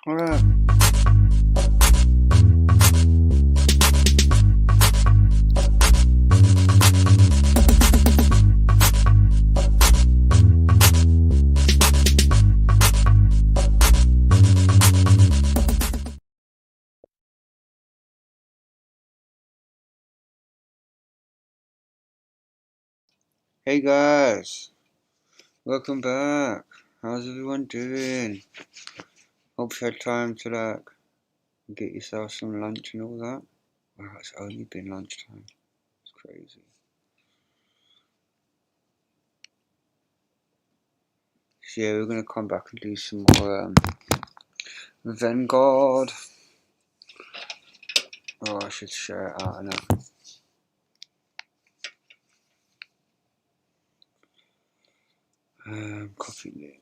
Alright. Hey guys, welcome back. How's everyone doing? Hope you had time to get yourself some lunch and all that. Wow, it's only been lunchtime. It's crazy. So yeah, we're gonna come back and do some more Venguard. Oh, I should share it out now. Copy link.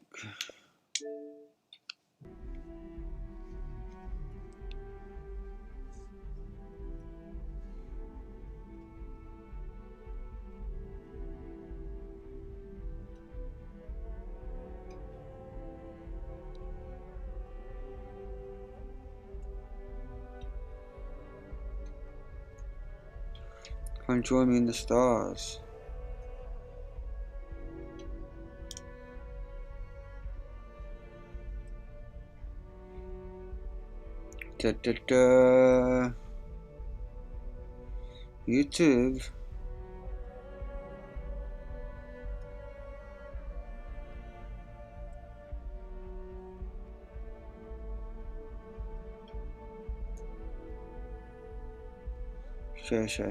Come join me in the stars. Da da da. YouTube.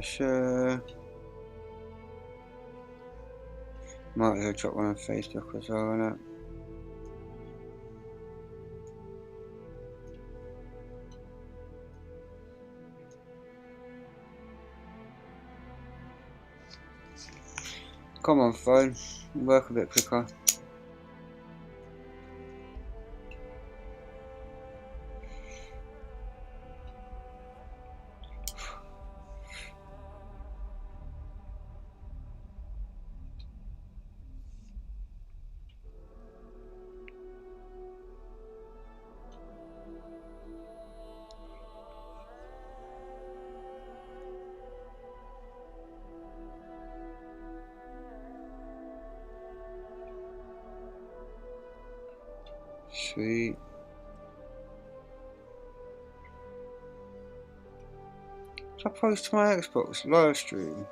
Share. Might as well drop one on Facebook as well, innit? Come on, phone. Work a bit quicker. Sweet. Should I post to my Xbox live stream?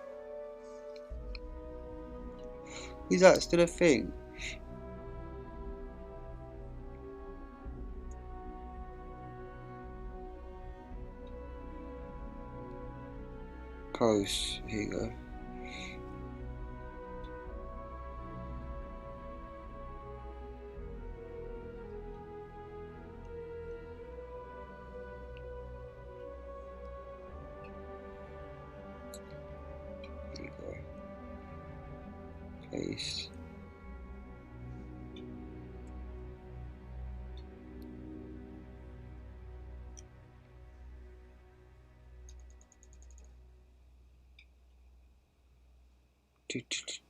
Is that still a thing? Post. Here you go. Here you go. Paste.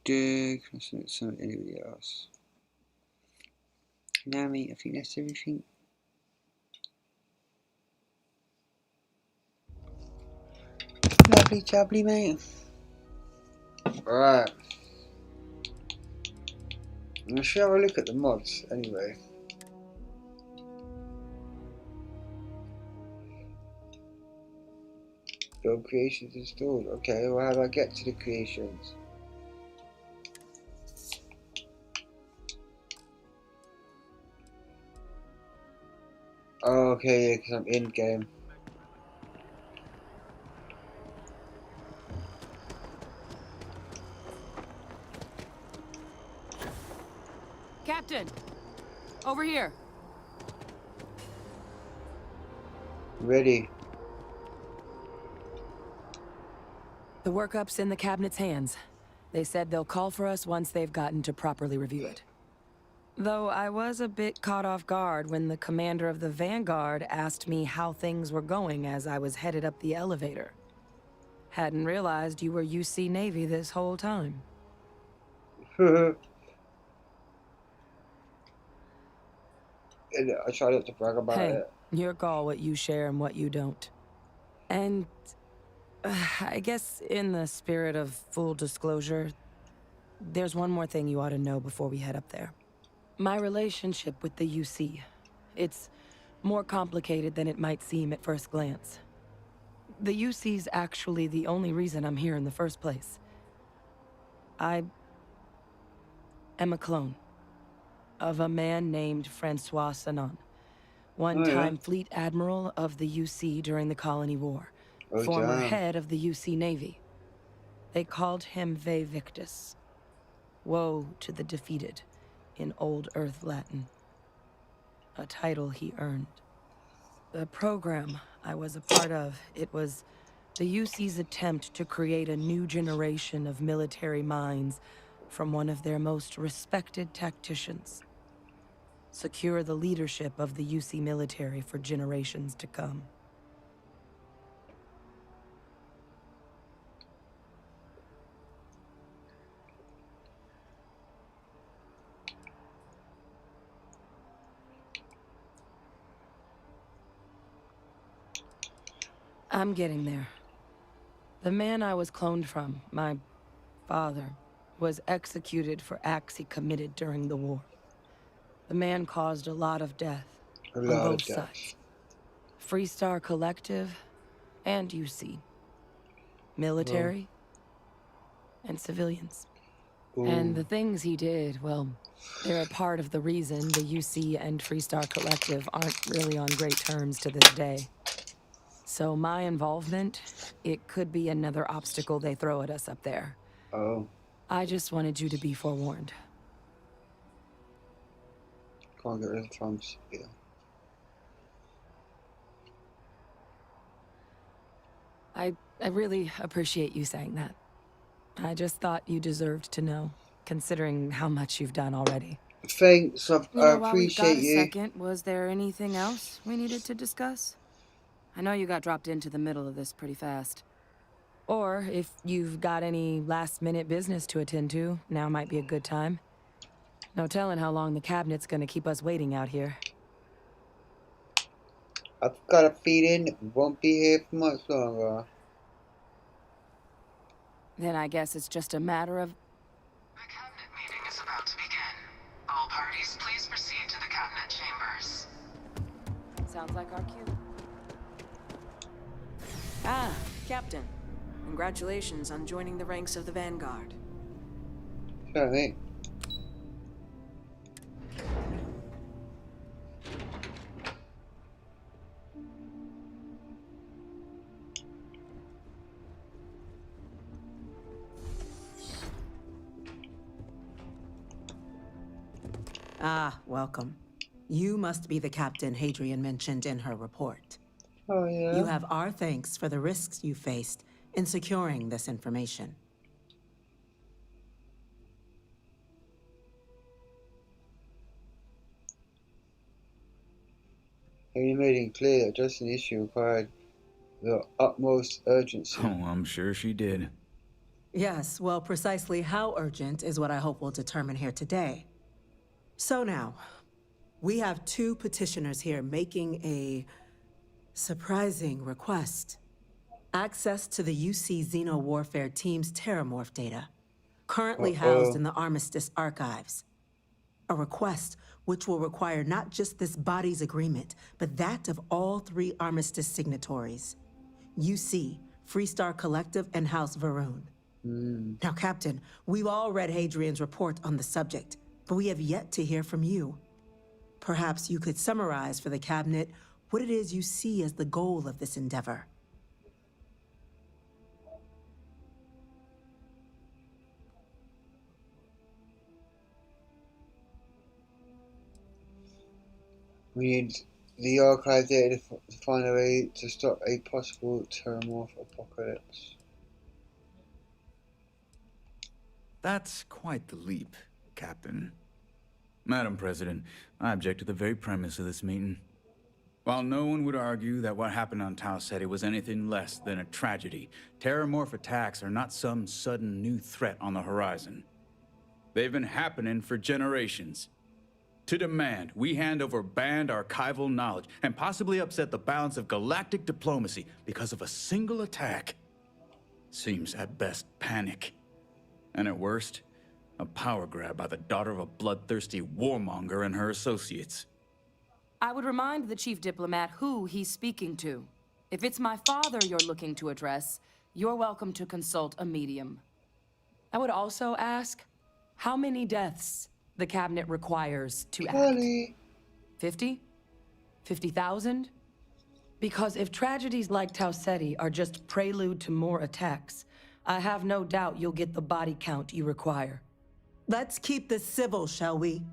Can I send it to anybody else? No, mate, I think that's everything. Lovely jubbly, mate. Alright. I should have a look at the mods anyway. Build creations installed. Okay, well, how do I get to the creations? Oh, okay, yeah, because I'm in game. Captain, over here. Ready. The workup's in the cabinet's hands. They said they'll call for us once they've gotten to properly review it. Though I was a bit caught off guard when the commander of the Vanguard asked me how things were going as I was headed up the elevator. Hadn't realized you were UC Navy this whole time. I try not to brag about Hey, it. your call what you share and what you don't. And I guess in the spirit of full disclosure, there's one more thing you ought to know before we head up there. My relationship with the UC. It's more complicated than it might seem at first glance. The UC's actually the only reason I'm here in the first place. I am a clone of a man named Francois Sanon, Oh yeah. one-time fleet admiral of the UC during the Colony War, Oh former damn. head of the UC Navy. They called him Ve Victus, woe to the defeated, in Old Earth Latin, a title he earned. The program I was a part of, it was the UC's attempt to create a new generation of military minds from one of their most respected tacticians. Secure the leadership of the UC military for generations to come. I'm getting there. The man I was cloned from, my father, was executed for acts he committed during the war. The man caused a lot of death, A on lot both of death. sides. Freestar Collective and UC. Oh. Military and civilians. Ooh. And the things he did, well, they're a part of the reason the UC and Freestar Collective aren't really on great terms to this day. So my involvement, it could be another obstacle they throw at us up there. Oh. I just wanted you to be forewarned. Can't get rid of Trump's. Yeah. I really appreciate you saying that. I just thought you deserved to know, considering how much you've done already. Thanks. I While we've got appreciate a you. second, was there anything else we needed to discuss? I know you got dropped into the middle of this pretty fast. Or if you've got any last-minute business to attend to, now might be a good time. No telling how long the cabinet's gonna keep us waiting out here. I've got a feeling we won't be here for much longer. Then I guess it's just a matter of... The cabinet meeting is about to begin. All parties, please proceed to the cabinet chambers. Sounds like our cue. Ah, Captain. Congratulations on joining the ranks of the Vanguard. Sorry. Ah, welcome. You must be the captain Hadrian mentioned in her report. Oh yeah. You have our thanks for the risks you faced in securing this information. You made it clear that addressing the issue required the utmost urgency. Oh, I'm sure she did. Yes, well, precisely how urgent is what I hope we'll determine here today. So now, we have two petitioners here making a surprising request. Access to the UC Xeno Warfare Team's Terramorph data, currently housed in the Armistice archives. A request which will require not just this body's agreement, but that of all three Armistice signatories. UC, Freestar Collective, and House Varun. Now, Captain, we've all read Hadrian's report on the subject, but we have yet to hear from you. Perhaps you could summarize for the Cabinet what it is you see as the goal of this endeavor. We need the archive data to find a way to stop a possible Terramorph apocalypse. That's quite the leap, Captain. Madam President, I object to the very premise of this meeting. While no one would argue that what happened on Tau Ceti was anything less than a tragedy, Terramorph attacks are not some sudden new threat on the horizon. They've been happening for generations. to demand we hand over banned archival knowledge and possibly upset the balance of galactic diplomacy because of a single attack seems at best panic. And at worst, a power grab by the daughter of a bloodthirsty warmonger and her associates. I would remind the chief diplomat who he's speaking to. If it's my father you're looking to address, you're welcome to consult a medium. I would also ask how many deaths the cabinet requires to act. 50? 50,000? Because if tragedies like Tau Ceti are just prelude to more attacks, I have no doubt you'll get the body count you require. Let's keep this civil, shall we?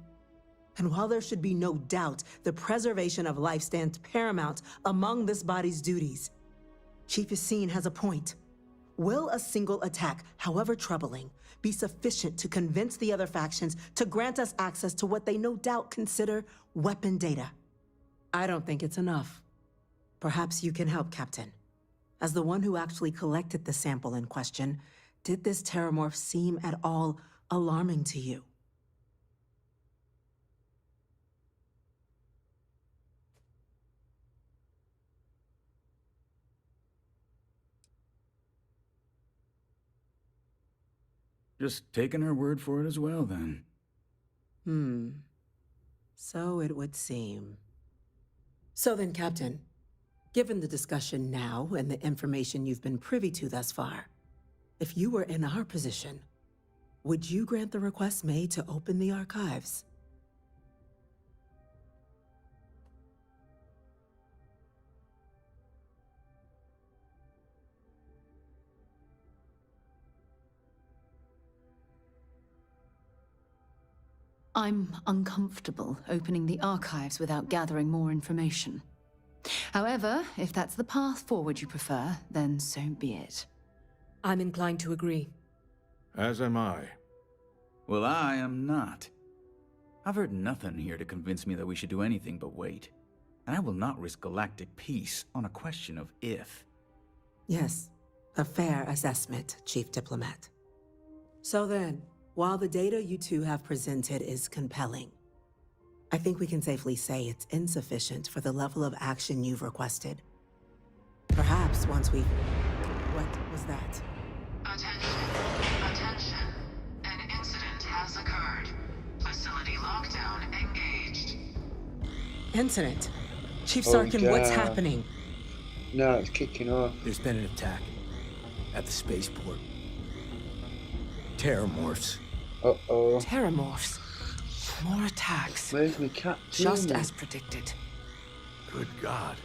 And while there should be no doubt the preservation of life stands paramount among this body's duties, Chief Yassine has a point. Will a single attack, however troubling, be sufficient to convince the other factions to grant us access to what they no doubt consider weapon data? I don't think it's enough. Perhaps you can help, Captain. As the one who actually collected the sample in question, did this terramorph seem at all alarming to you? Just taking her word for it as well, then. So it would seem. So then, Captain, given the discussion now and the information you've been privy to thus far, if you were in our position, would you grant the request made to open the archives? I'm uncomfortable opening the archives without gathering more information. However, if that's the path forward you prefer, then so be it. I'm inclined to agree. As am I. Well, I am not. I've heard nothing here to convince me that we should do anything but wait. And I will not risk galactic peace on a question of if. Yes, a fair assessment, Chief Diplomat. So then, while the data you two have presented is compelling, I think we can safely say it's insufficient for the level of action you've requested. Perhaps once we... What was that? Attention. Attention. An incident has occurred. Facility lockdown engaged. Incident. Chief Oh, Sarkin, what's yeah. happening? No, it's kicking off. There's been an attack at the spaceport. Terramorphs. Uh-oh. Terramorphs. More attacks. Where's my cat? Just as predicted. Good God.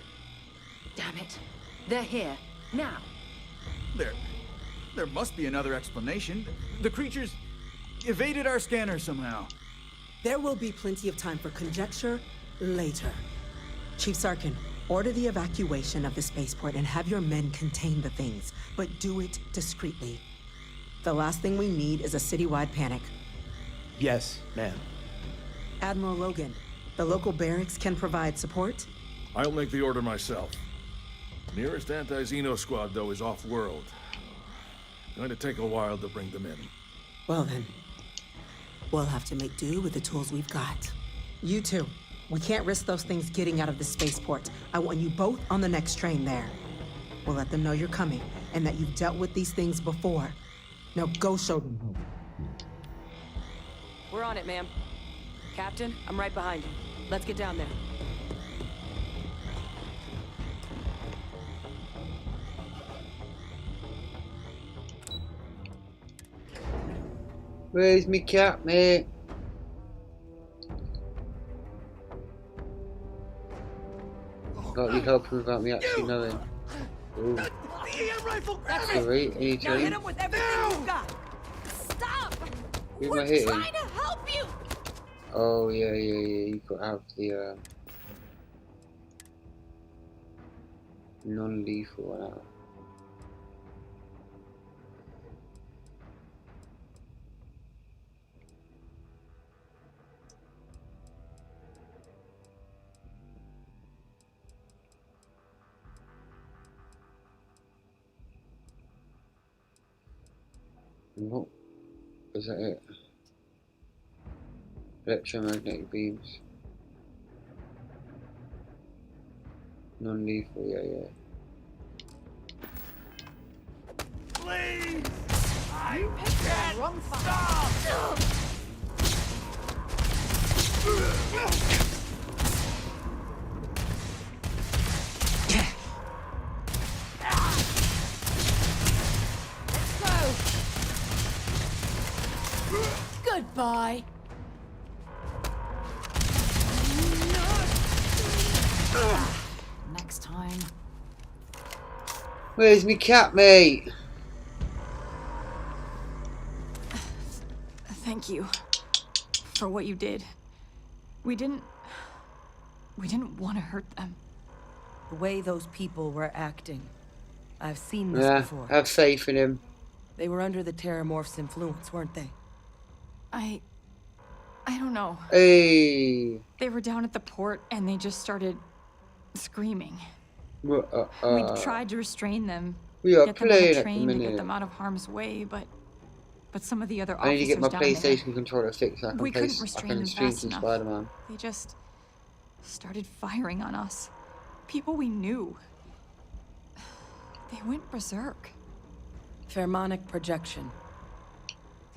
Damn it. They're here. Now. There must be another explanation. The creatures evaded our scanner somehow. There will be plenty of time for conjecture later. Chief Sarkin, order the evacuation of the spaceport and have your men contain the things, but do it discreetly. The last thing we need is a citywide panic. Yes, ma'am. Admiral Logan, the local barracks can provide support? I'll make the order myself. Nearest anti-Xeno squad, though, is off-world. Going to take a while to bring them in. Well then, we'll have to make do with the tools we've got. You two, we can't risk those things getting out of the spaceport. I want you both on the next train there. We'll let them know you're coming and that you've dealt with these things before. Now go show them. We're on it, ma'am. Captain, I'm right behind you. Let's get down there. Where's me cat, mate? Got you helping without me actually knowing. Ooh. Great, anytime. Hit him with everything you've got. Stop! Who am I hitting? Trying to help you. Oh yeah, you got to have the non-lethal one out. What? Is that it? Electromagnetic beams. Non-lethal, yeah. Please! I can't stop! Goodbye. Next time. Where's me cat, mate? Thank you for what you did. We didn't want to hurt them. The way those people were acting. I've seen this Yeah, before. have faith in him. They were under the Terramorph's influence, weren't they? I don't know. Hey. They were down at the port and they just started screaming. We tried to restrain them, We are get them on playing a at the train to get minute. them out of harm's way, but some of the other I need to officers get my down PlayStation there, controller fixed so I we can couldn't restrain them stream fast some enough. Spider-Man. They just started firing on us. People we knew. They went berserk. Pheromonic projection.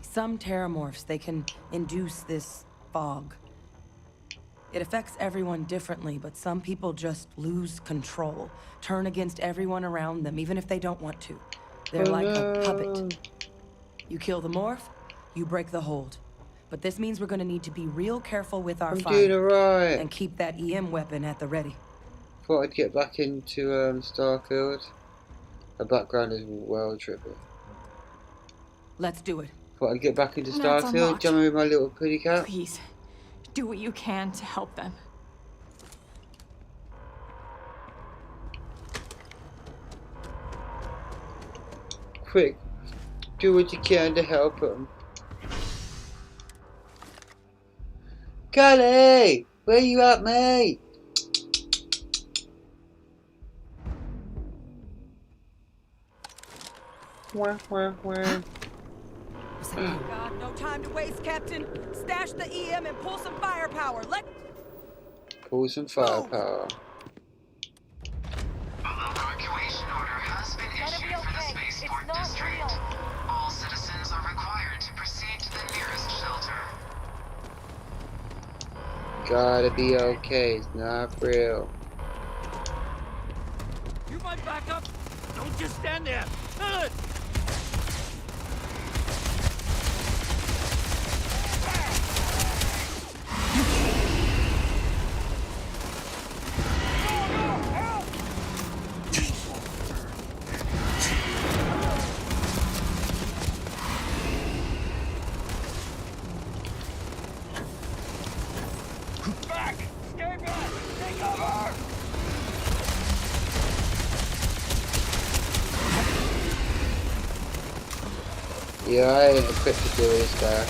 Some Terramorphs, they can induce this fog. It affects everyone differently, but some people just lose control, turn against everyone around them, even if they don't want to. They're like a puppet. You kill the morph, you break the hold. But this means we're gonna need to be real careful with our I'm fire. doing alright. And keep that EM weapon at the ready. Thought I'd get back into Starfield. The background is well trippy. Let's do it. Thought I'd get back into That's Starfield, unlocked. jumping with my little kitty cat. Please, do what you can to help them. Quick, do what you can to help him. Callie! Where you at, mate? Wah, wah, wah. God, no time to waste, Captain. Stash the EM and pull some firepower. Pull some firepower. Evacuation order has been issued for the spaceport district. All citizens are required to proceed to the nearest shelter. Gotta be okay, it's not real. You might back up. Don't just stand there. Good. Back! Stay back! Take over! Yeah, I ain't equipped to do this guy.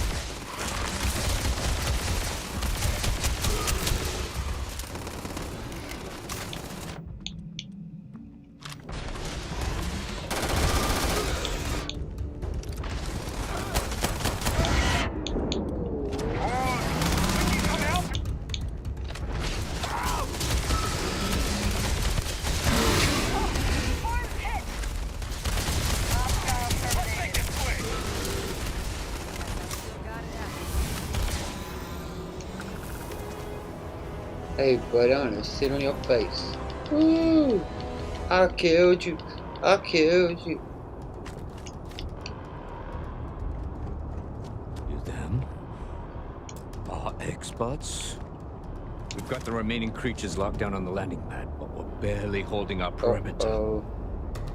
Hey, buddy, I'm gonna sit on your face. Woo! I killed you. I killed you. You them? Our experts? We've got the remaining creatures locked down on the landing pad, but we're barely holding our perimeter. Uh-oh.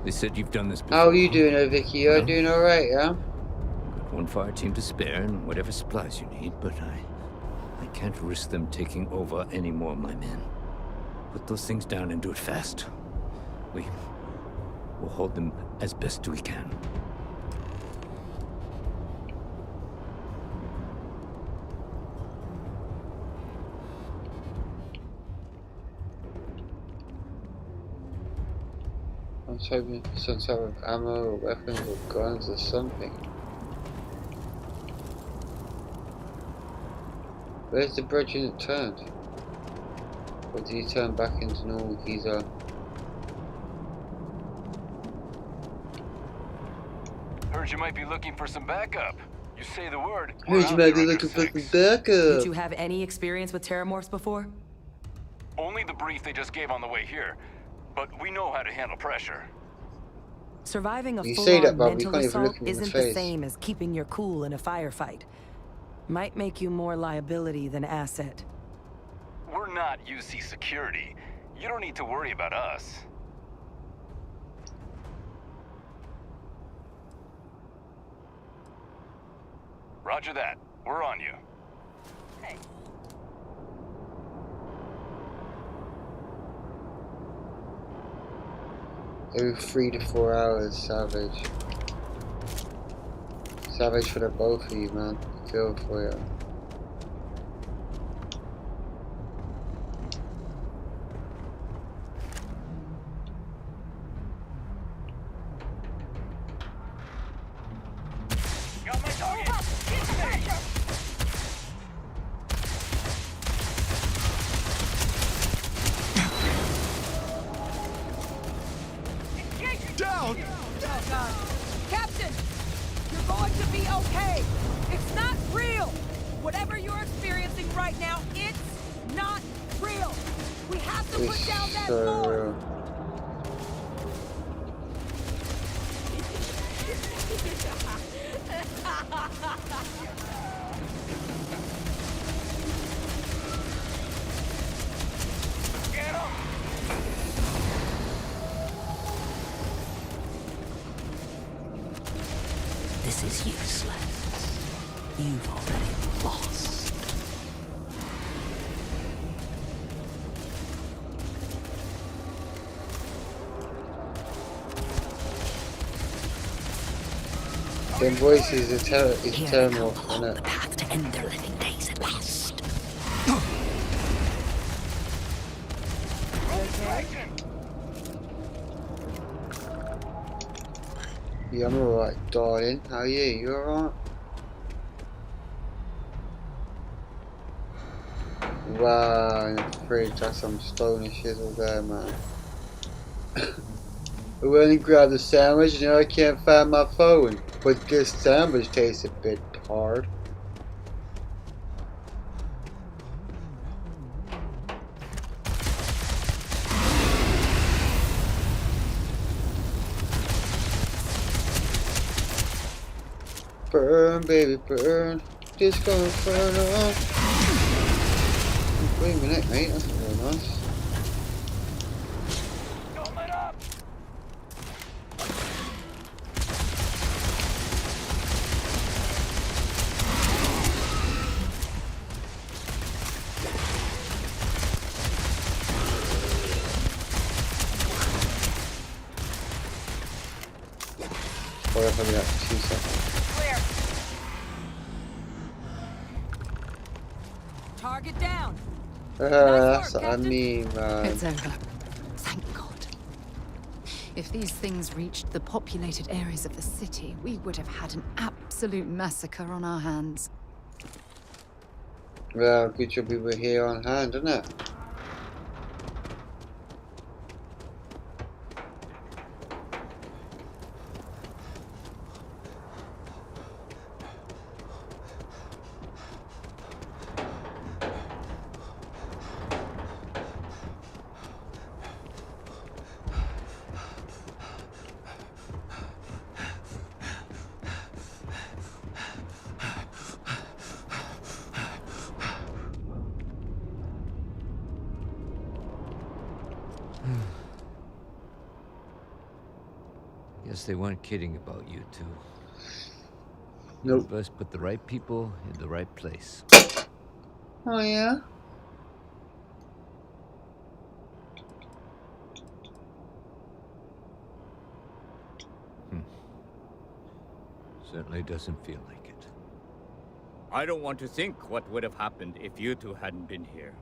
They said you've done this before. How are you doing, oh, Vicky? You're No? doing alright, yeah? Got one fire team to spare and whatever supplies you need, but I can't risk them taking over any more of my men. Put those things down and do it fast. We'll hold them as best we can. I was hoping for some type of ammo or weapons or guns or something. Where's the bridge and it turned? Or did he turn back into normal geezer? Heard you might be looking for some backup. You say the word. Heard you might be looking for some backup. Did you have any experience with terramorphs before? Only the brief they just gave on the way here. But we know how to handle pressure. Surviving a You say that, full-on but we can't mental even look assault him in the isn't face. the same as keeping your cool in a firefight. Might make you more liability than asset. We're not UC security. You don't need to worry about us. Roger that. We're on you. Hey. Every 3 to 4 hours, savage. Savage for the both of you, man. Feel for you. Got my target. Down! Oh, God. Captain! You're going to be okay! It's not real! Whatever you're experiencing right now, it's not real! We have to put down that so real. Get him! This is useless. You've already lost. Them voices is terrible, isn't it? Path to end their living days at last. Yeah, I'm alright, darling. How are you? You alright? Wow, in the fridge, that's some stony shizzle there, man. I went and grabbed a sandwich and now I can't find my phone. But this sandwich tastes a bit hard. Burn, baby, burn. Disco Inferno. Wait a minute, mate. That's really nice. Don't let up! Or if I got 2 seconds. Clear. Target down. That's what I mean, man. It's over. Thank God. If these things reached the populated areas of the city, we would have had an absolute massacre on our hands. Well, good job we were here on hand, isn't it? Guess they weren't kidding about you two. Nope. Universe put the right people in the right place. Oh, yeah? Certainly doesn't feel like it. I don't want to think what would have happened if you two hadn't been here.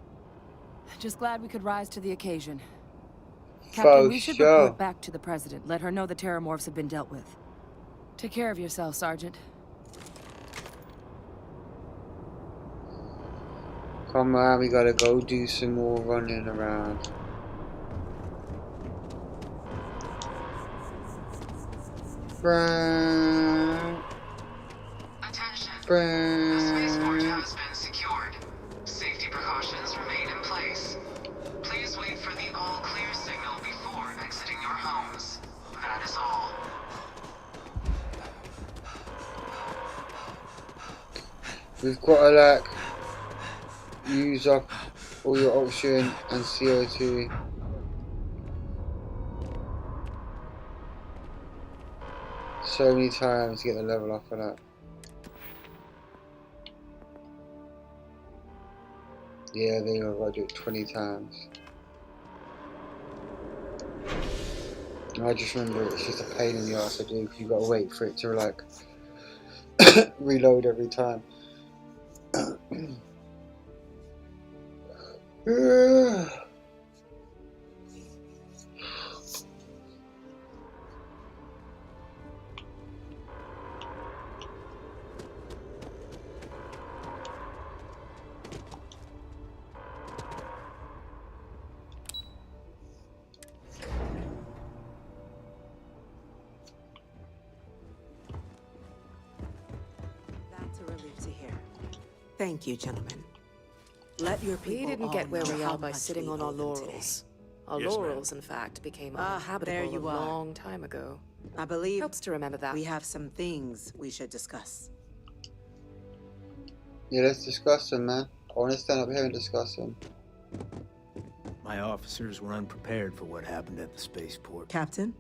Just glad we could rise to the occasion. For Captain, we should sure. report back to the President. Let her know the terramorphs have been dealt with. Take care of yourself, Sergeant. Come on, we gotta go do some more running around. Attention. The spaceport has been secured. Safety precautions remain in place. Please wait for the all-clear signal before exiting your homes. That is all. We've got to like use up all your oxygen and CO2. So many times to get the level up for that. Yeah, they are going to do it 20 times. I just remember it's just a pain in the ass to do because you've got to wait for it to like reload every time. That's a relief to hear. Thank you, gentlemen. Let your people We didn't all get where know we how are by much sitting we on our owe them laurels. Our Yes, ma'am. laurels, in fact, became there uninhabitable you a are. long time ago. today. I believe Helps to remember that. we have some things we should discuss. Yeah, let's discuss them, man. I want to stand up here and discuss them. My officers were unprepared for what happened at the spaceport. Captain?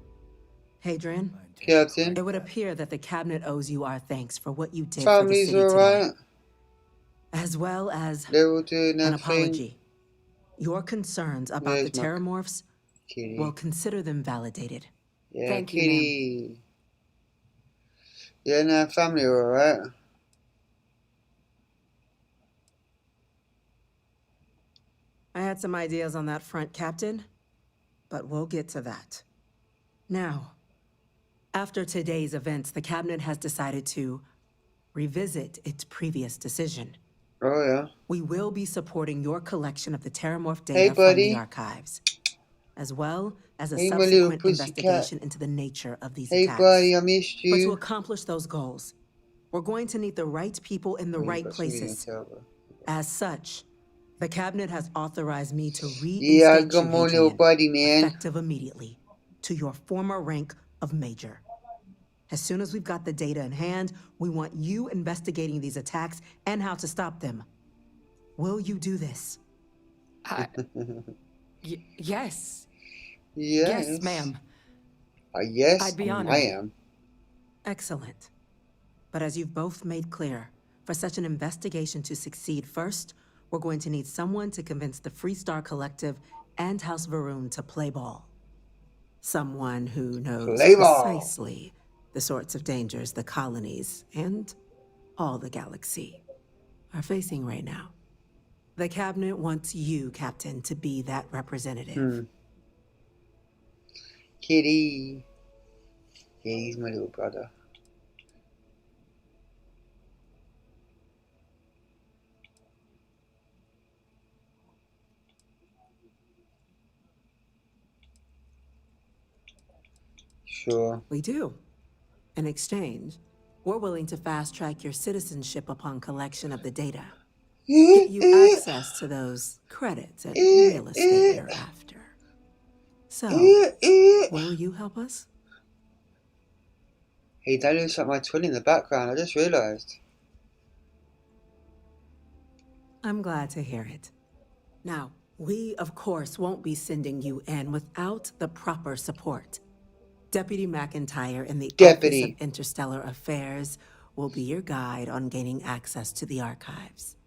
Hadrian? Captain? It would appear that the cabinet owes you our thanks for what you did Family's for the city today. alright. As well as They're all doing their an thing. apology. Your concerns about There's the my terramorphs, kitty. we'll consider them validated. Yeah, Thank you, ma'am. kitty. Yeah, no, family alright. I had some ideas on that front, Captain, but we'll get to that. Now, after today's events, the cabinet has decided to revisit its previous decision. Oh, yeah. We will be supporting your collection of the terramorph Hey, data from the buddy. archives, as well as a Hey, my little subsequent pussycat. investigation into the nature of these Hey, attacks. buddy, I missed But to you. accomplish those goals, we're going to need the right people in the Oh, you've right got some million places. tail, bro. As such, the cabinet has authorized me to reinstate Yeah, you, come on, little Hadrian, buddy, man. effective immediately, to your former rank of major. As soon as we've got the data in hand, we want you investigating these attacks and how to stop them. Will you do this? Yes. Yes. Yes, ma'am. Yes, I'd be I honored. am. Excellent. But as you've both made clear, for such an investigation to succeed, first, we're going to need someone to convince the Freestar Collective and House Varun to play ball. Someone who knows Play ball. precisely the sorts of dangers the colonies and all the galaxy are facing right now. The cabinet wants you, Captain, to be that representative. Kitty. Yeah, he's my little brother. Sure. We do. In exchange, we're willing to fast-track your citizenship upon collection of the data. Get you access to those credits and real estate you're after. So, will you help us? Hey, that looks like my twin in the background, I just realised. I'm glad to hear it. Now, we, of course, won't be sending you in without the proper support. Deputy McIntyre in the Office of Interstellar Affairs will be your guide on gaining access to the archives.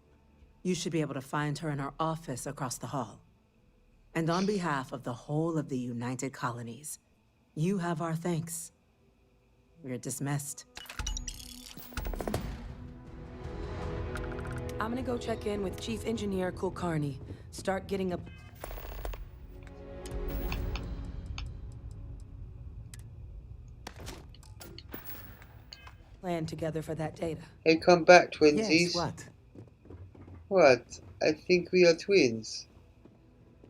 You should be able to find her in her office across the hall. And on behalf of the whole of the United Colonies, you have our thanks. You're dismissed. I'm gonna go check in with Chief Engineer Kulkarni. Start getting a plan together for that data. Hey, come back, twinsies. Yes, what? What? I think we are twins.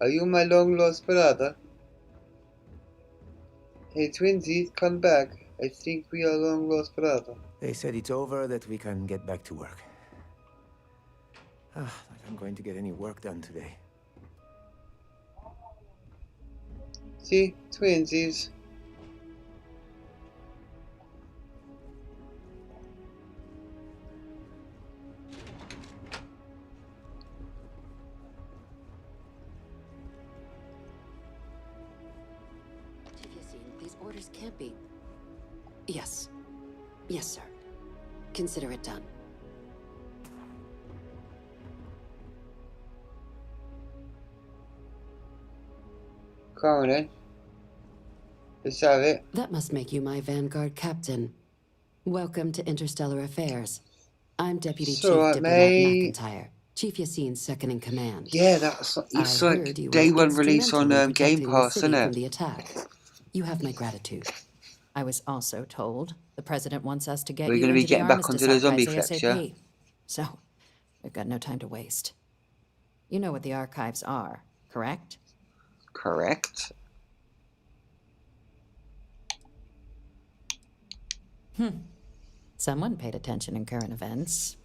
Are you my long lost brother? Hey twinsies, come back. I think we are long lost brother. They said it's over, that we can get back to work. Like I'm going to get any work done today. See, twinsies. These orders can't be... Yes. Yes, sir. Consider it done. Come on then. Let's have it. That must make you my Vanguard captain. Welcome to Interstellar Affairs. I'm Deputy Chief Diplomat McIntyre, Chief Yassine's second in command. Yeah, it's like day one release on Game Pass, isn't it? From the attack. You have my gratitude. I was also told the president wants us to get We're you going to be into getting the back onto the zombie flex, ASAP. yeah? So, we've got no time to waste. You know what the archives are, correct? Correct. Someone paid attention in current events.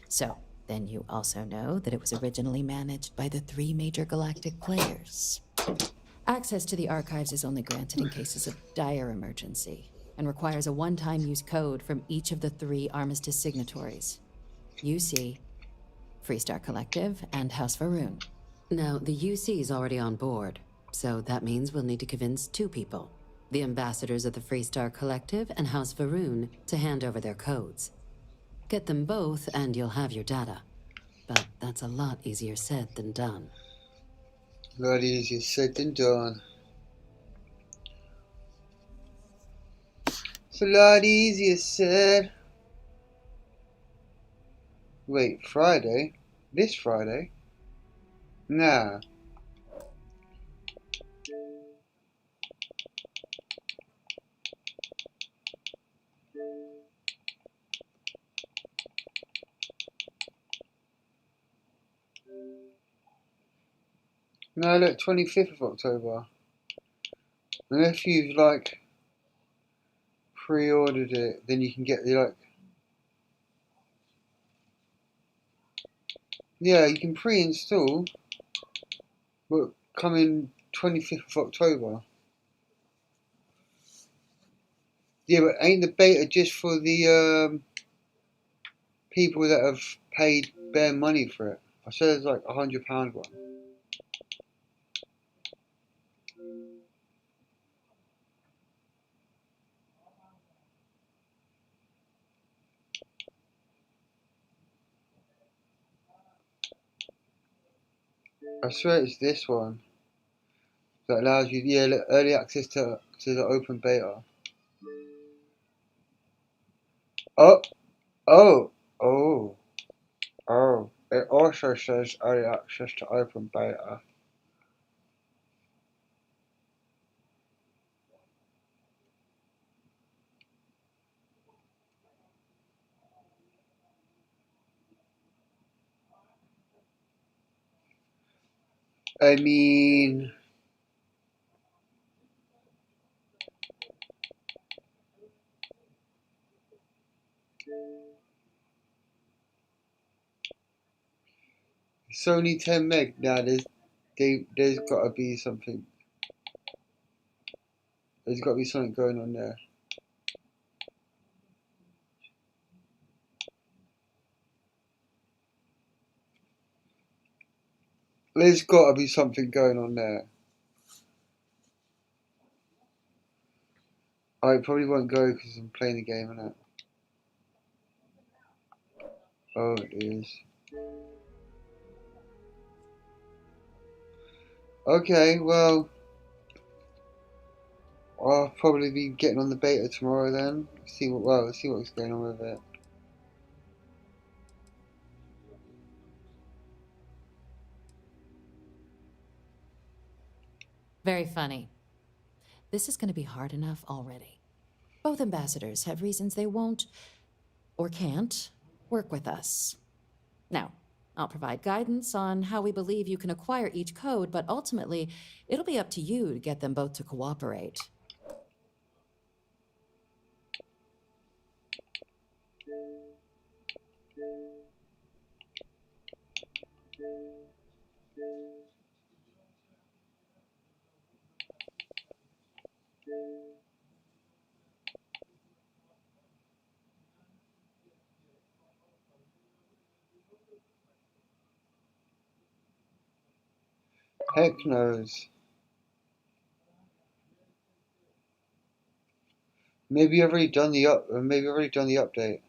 So, then you also know that it was originally managed by the 3 major galactic players. Access to the archives is only granted in cases of dire emergency, and requires a one-time use code from each of the 3 armistice signatories. UC, Freestar Collective, and House Varoon. Now, the UC is already on board, so that means we'll need to convince 2 people. The ambassadors of the Freestar Collective and House Varoon to hand over their codes. Get them both and you'll have your data. But that's a lot easier said than done. A lot easier said than done. It's a lot easier said. Wait, Friday? This Friday? Nah. No, look, 25th of October. And if you've, like, pre-ordered it, then you can get the, like... Yeah, you can pre-install, but coming 25th of October. Yeah, but ain't the beta just for the, people that have paid bare money for it? I said it's like £100 one. I swear it's this one that allows you, yeah, early access to the open beta. Oh, it also says early access to open beta. I mean... It's only 10 meg. Now there's got to be something. There's got to be something going on there. There's got to be something going on there. I probably won't go because I'm playing the game, innit? Oh, it is. Okay, well, I'll probably be getting on the beta tomorrow then. See what's going on with it. Very funny. This is going to be hard enough already. Both ambassadors have reasons they won't, or can't, work with us. Now, I'll provide guidance on how we believe you can acquire each code, but ultimately, it'll be up to you to get them both to cooperate. Heck knows. Maybe I've already done the update.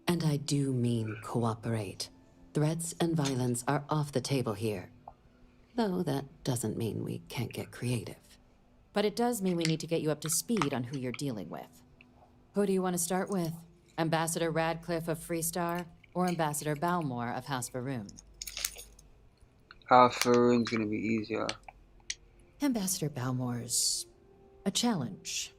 And I do mean cooperate. Threats and violence are off the table here. Though that doesn't mean we can't get creative. But it does mean we need to get you up to speed on who you're dealing with. Who do you want to start with? Ambassador Radcliffe of Freestar, or Ambassador Balmore of House Varoon? House Varoon's gonna be easier. Ambassador Balmore's a challenge.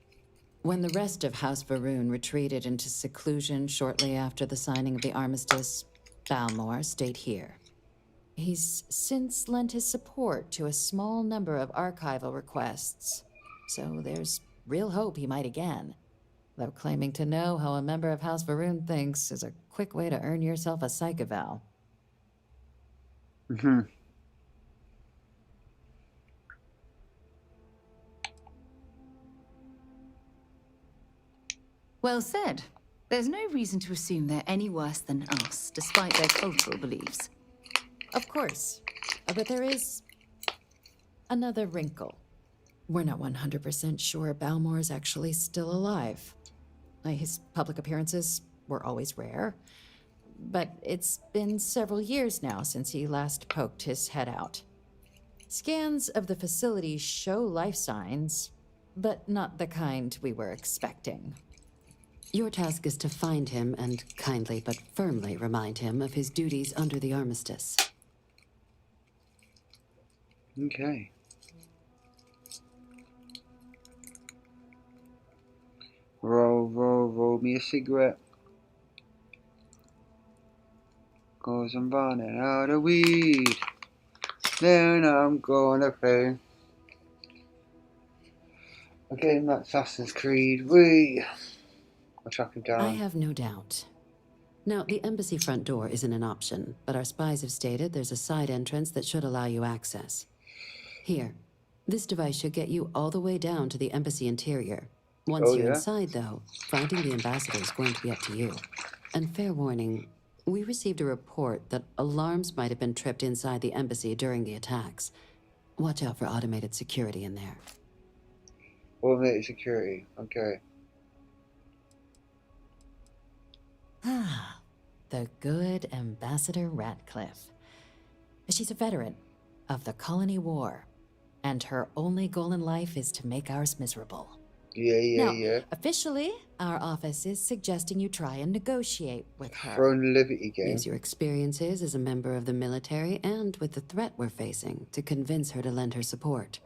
When the rest of House Varoon retreated into seclusion shortly after the signing of the armistice, Balmore stayed here. He's since lent his support to a small number of archival requests, so there's real hope he might again. Though claiming to know how a member of House Varoon thinks is a quick way to earn yourself a psych eval. Well said. There's no reason to assume they're any worse than us, despite their cultural beliefs. Of course. But there is another wrinkle. We're not 100% sure Balmore's actually still alive. His public appearances were always rare, but it's been several years now since he last poked his head out. Scans of the facility show life signs, but not the kind we were expecting. Your task is to find him and kindly but firmly remind him of his duties under the armistice. Okay. Roll me a cigarette. 'Cause I'm running out of weed. Then I'm gonna pay. Okay, that's Assassin's Creed. I'll track him down. I have no doubt. Now, the embassy front door isn't an option, but our spies have stated there's a side entrance that should allow you access. Here, this device should get you all the way down to the embassy interior. Once you're inside, though, finding the ambassador is going to be up to you. And fair warning, we received a report that alarms might have been tripped inside the embassy during the attacks. Watch out for automated security in there. Automated security, okay. Ah, the good Ambassador Radcliffe. She's a veteran of the Colony War, and her only goal in life is to make ours miserable. Yeah. Officially, our office is suggesting you try and negotiate with her. Throne Liberty game. Use your experiences as a member of the military and with the threat we're facing to convince her to lend her support.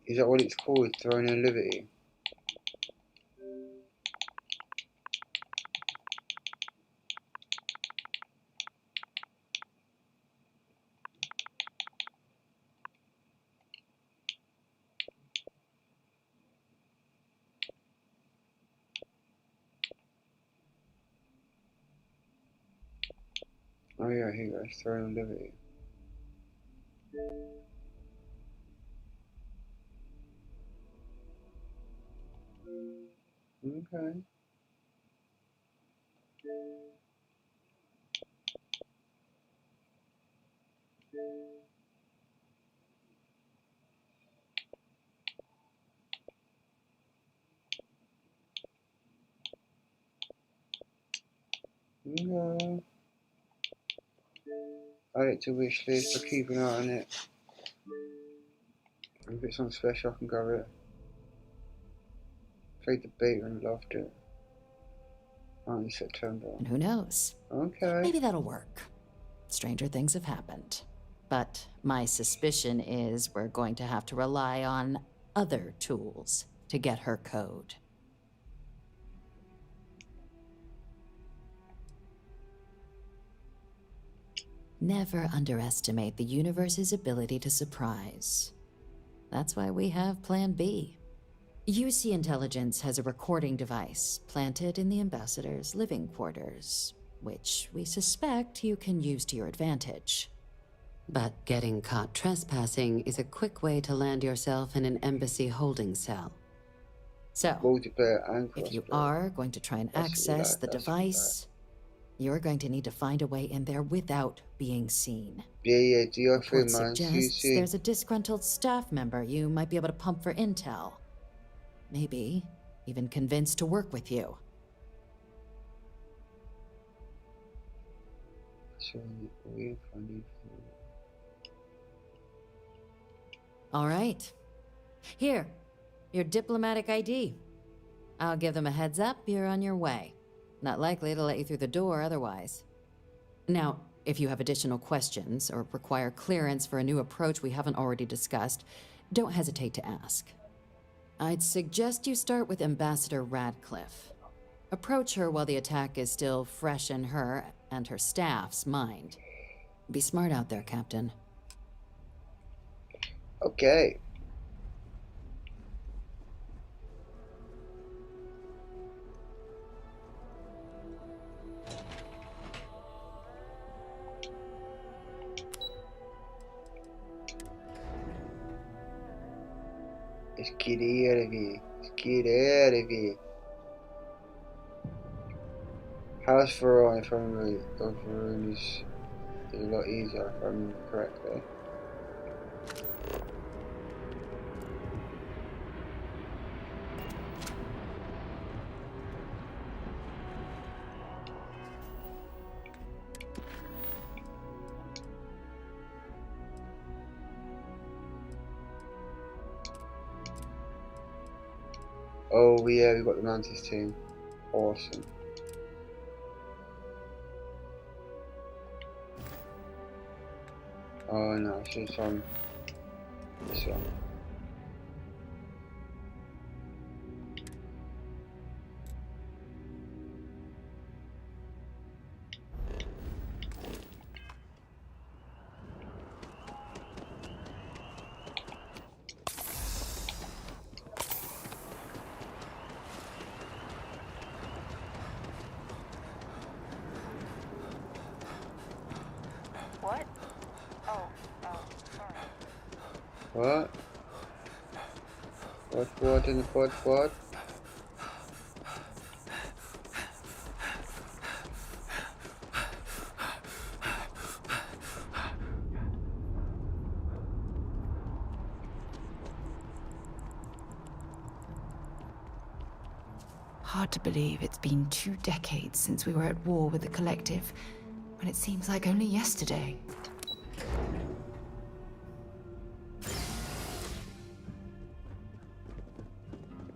Is that what it's called? Throne and Liberty? Oh yeah, here you go, Throne and Liberty. Okay. No. Add it to wish list, I'll keep an eye on it. If it's on special, I can grab it. Played the beta and loved it. Only September. And who knows? Okay. Maybe that'll work. Stranger things have happened. But my suspicion is we're going to have to rely on other tools to get her code. Never underestimate the universe's ability to surprise. That's why we have Plan B. UC Intelligence has a recording device planted in the ambassador's living quarters, which we suspect you can use to your advantage. But getting caught trespassing is a quick way to land yourself in an embassy holding cell. So, if you are going to try and access the device, you're going to need to find a way in there without being seen. Report suggests there's a disgruntled staff member you might be able to pump for intel. Maybe even convinced to work with you. All right. Here, your diplomatic ID. I'll give them a heads up you're on your way. Not likely to let you through the door otherwise. Now, if you have additional questions or require clearance for a new approach we haven't already discussed, don't hesitate to ask. I'd suggest you start with Ambassador Radcliffe. Approach her while the attack is still fresh in her and her staff's mind. Be smart out there, Captain. Okay. Let's get out of here. Let's get out of here. House Veron, if I remember, Veron is a lot easier if I remember correctly. Oh yeah, we got the Mantis team. Awesome. Oh no, she's on this one. What? Oh, sorry. What? What in the what? Hard to believe it's been 2 decades since we were at war with the Collective, when it seems like only yesterday.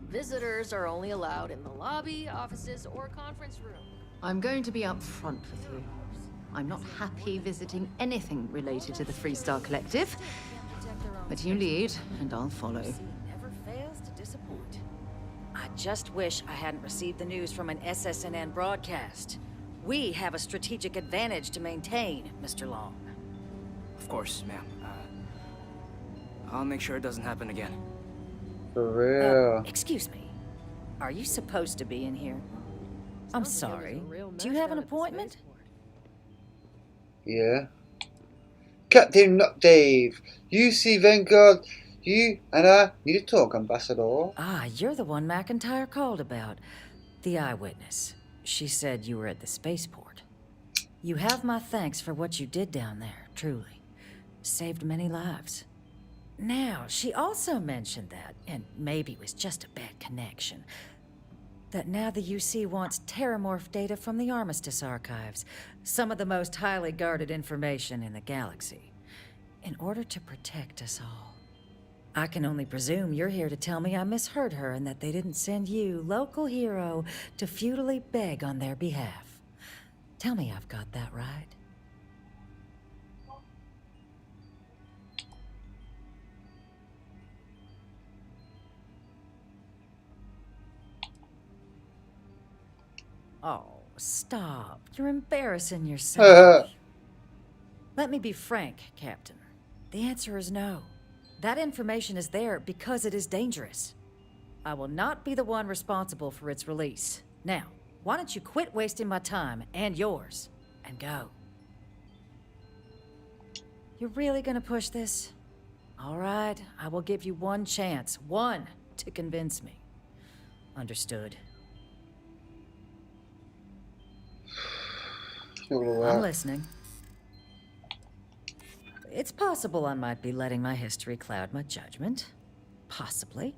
Visitors are only allowed in the lobby, offices, or conference room. I'm going to be upfront with you. I'm not happy visiting anything related to the Freestar Collective, but you lead, and I'll follow. Never fails to disappoint. I just wish I hadn't received the news from an SSNN broadcast. We have a strategic advantage to maintain, Mr. Long. Of course, ma'am. I'll make sure it doesn't happen again. For real. Excuse me. Are you supposed to be in here? I'm sorry. Do you have an appointment? Yeah. Captain Not Dave. You see Venguard. You and I need to talk, Ambassador. Ah, you're the one McIntyre called about. The eyewitness. She said you were at the spaceport. You have my thanks for what you did down there, truly. Saved many lives. Now, she also mentioned that, and maybe it was just a bad connection, that now the UC wants terramorph data from the Armistice archives, some of the most highly guarded information in the galaxy, in order to protect us all. I can only presume you're here to tell me I misheard her and that they didn't send you, local hero, to futilely beg on their behalf. Tell me I've got that right. Oh, stop. You're embarrassing yourself. Let me be frank, Captain. The answer is no. That information is there because it is dangerous. I will not be the one responsible for its release. Now, why don't you quit wasting my time and yours, and go? You're really gonna push this? All right, I will give you one chance, one, to convince me. Understood. I'm listening. It's possible I might be letting my history cloud my judgment. Possibly.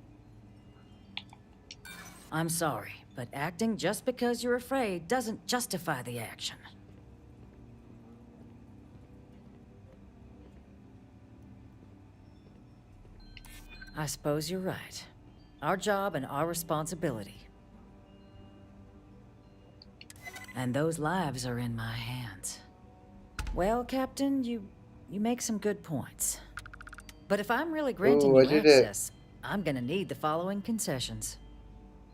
I'm sorry, but acting just because you're afraid doesn't justify the action. I suppose you're right. Our job and our responsibility. And those lives are in my hands. Well, Captain, you make some good points. But if I'm really granting you access, I'm gonna need the following concessions.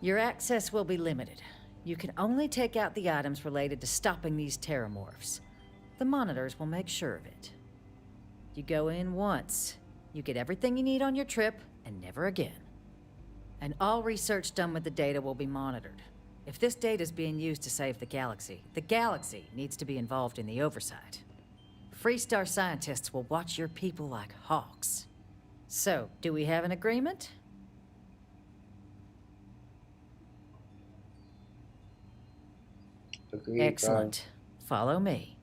Your access will be limited. You can only take out the items related to stopping these terramorphs. The monitors will make sure of it. You go in once. You get everything you need on your trip, and never again. And all research done with the data will be monitored. If this data is being used to save the galaxy needs to be involved in the oversight. Freestar scientists will watch your people like hawks. So, do we have an agreement? Excellent. Follow me.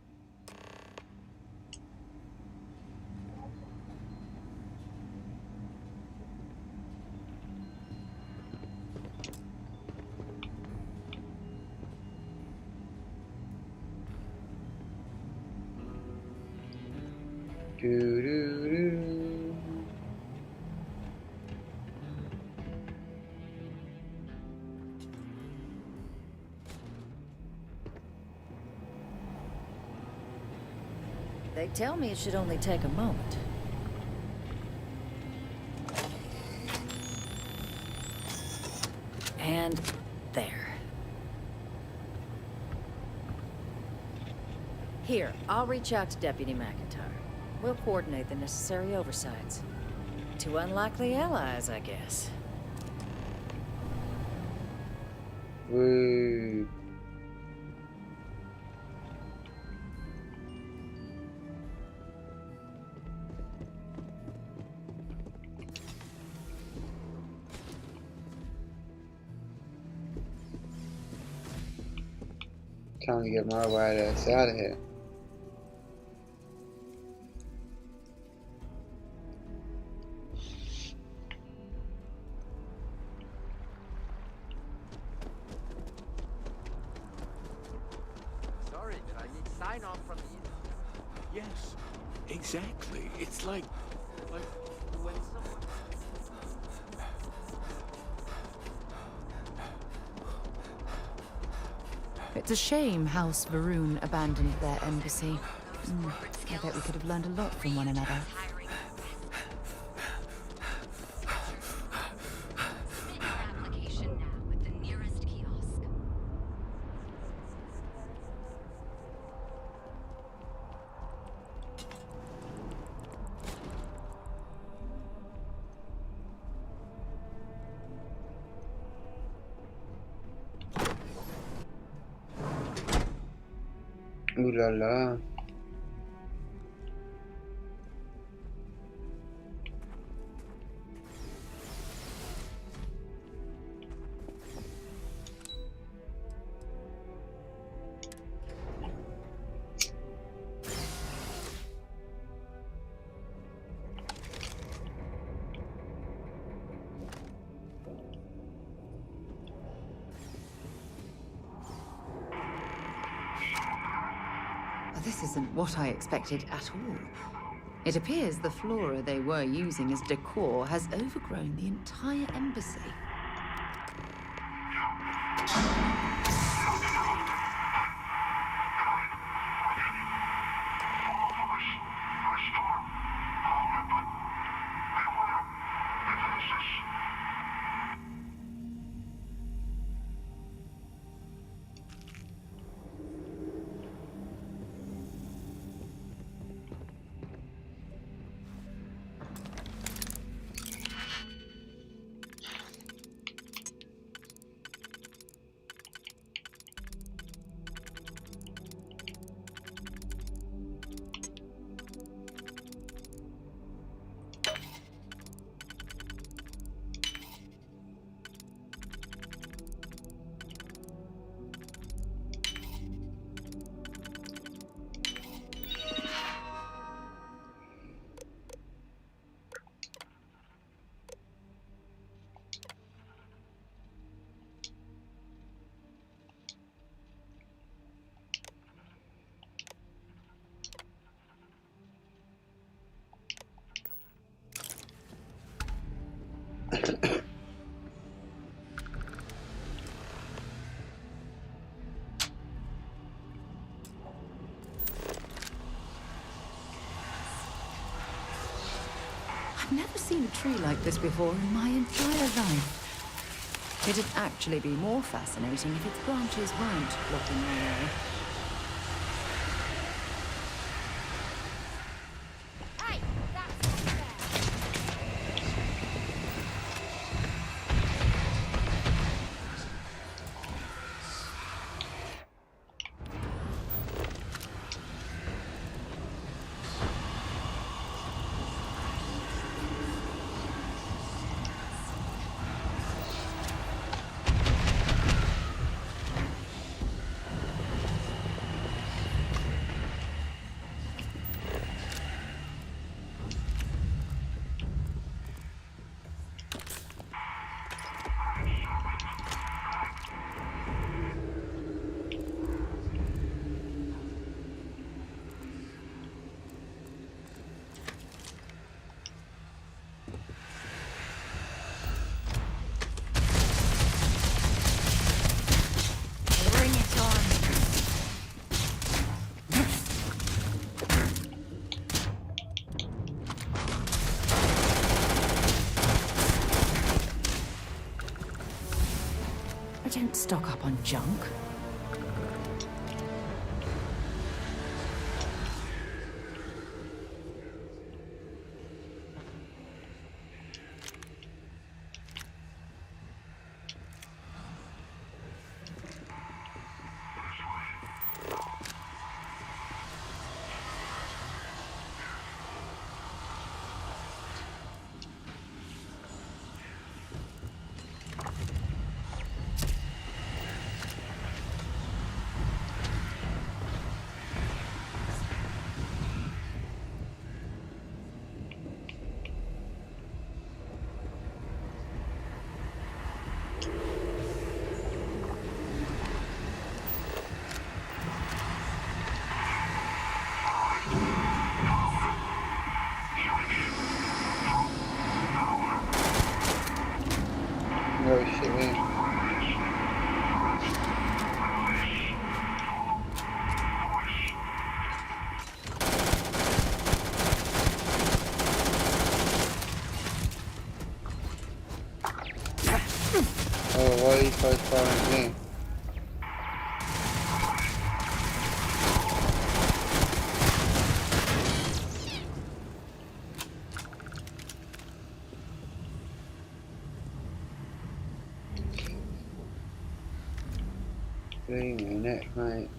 They tell me it should only take a moment. And there. Here, I'll reach out to Deputy McIntyre. We'll coordinate the necessary oversights. Two unlikely allies, I guess. Woo. Time to get my white ass out of here. Sorry, but I need sign off from you. Yes, exactly. It's like when someone. It's a shame House Varun abandoned their embassy. I bet we could have learned a lot from one another. Ooh la la. This isn't what I expected at all. It appears the flora they were using as decor has overgrown the entire embassy. I've never seen a tree like this before in my entire life. It'd actually be more fascinating if its branches weren't blocking my way. Don't stock up on junk. No shit, man. Oh, why are you guys firing me? Leave me neck, mate.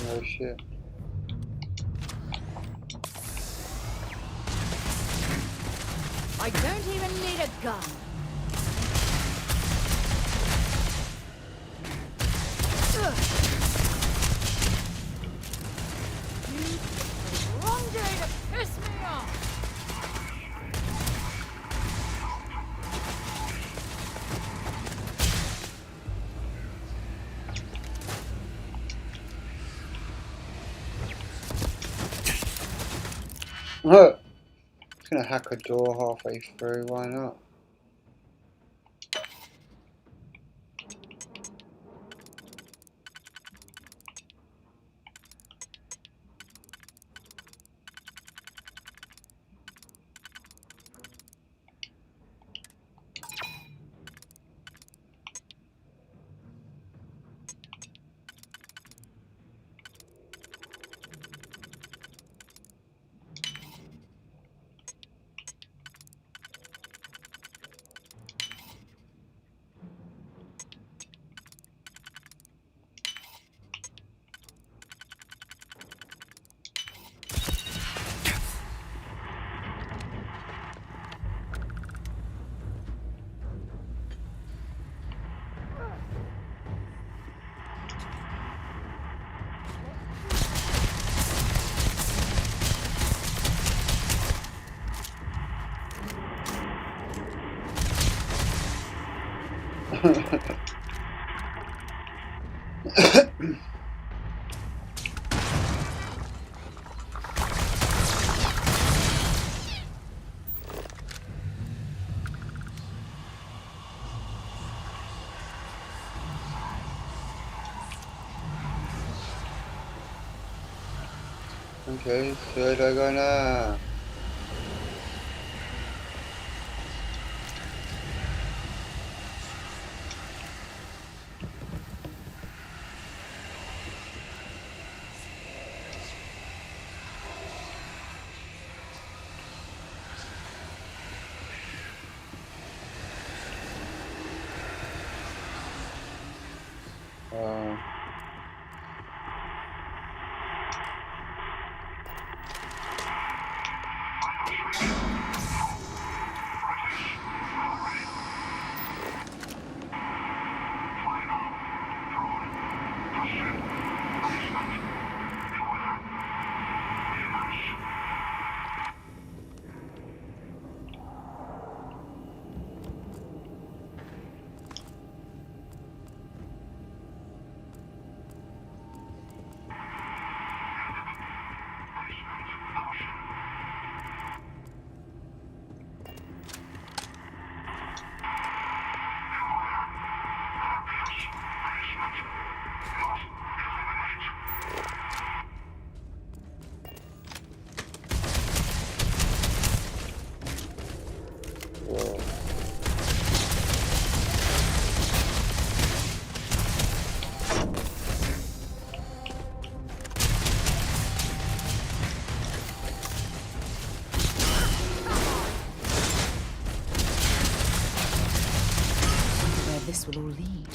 Oh shit. I don't even need a gun. Wrong day to piss me off. Look! It's gonna hack a door halfway through, why not? Okay, where do I go now? Where this will all lead.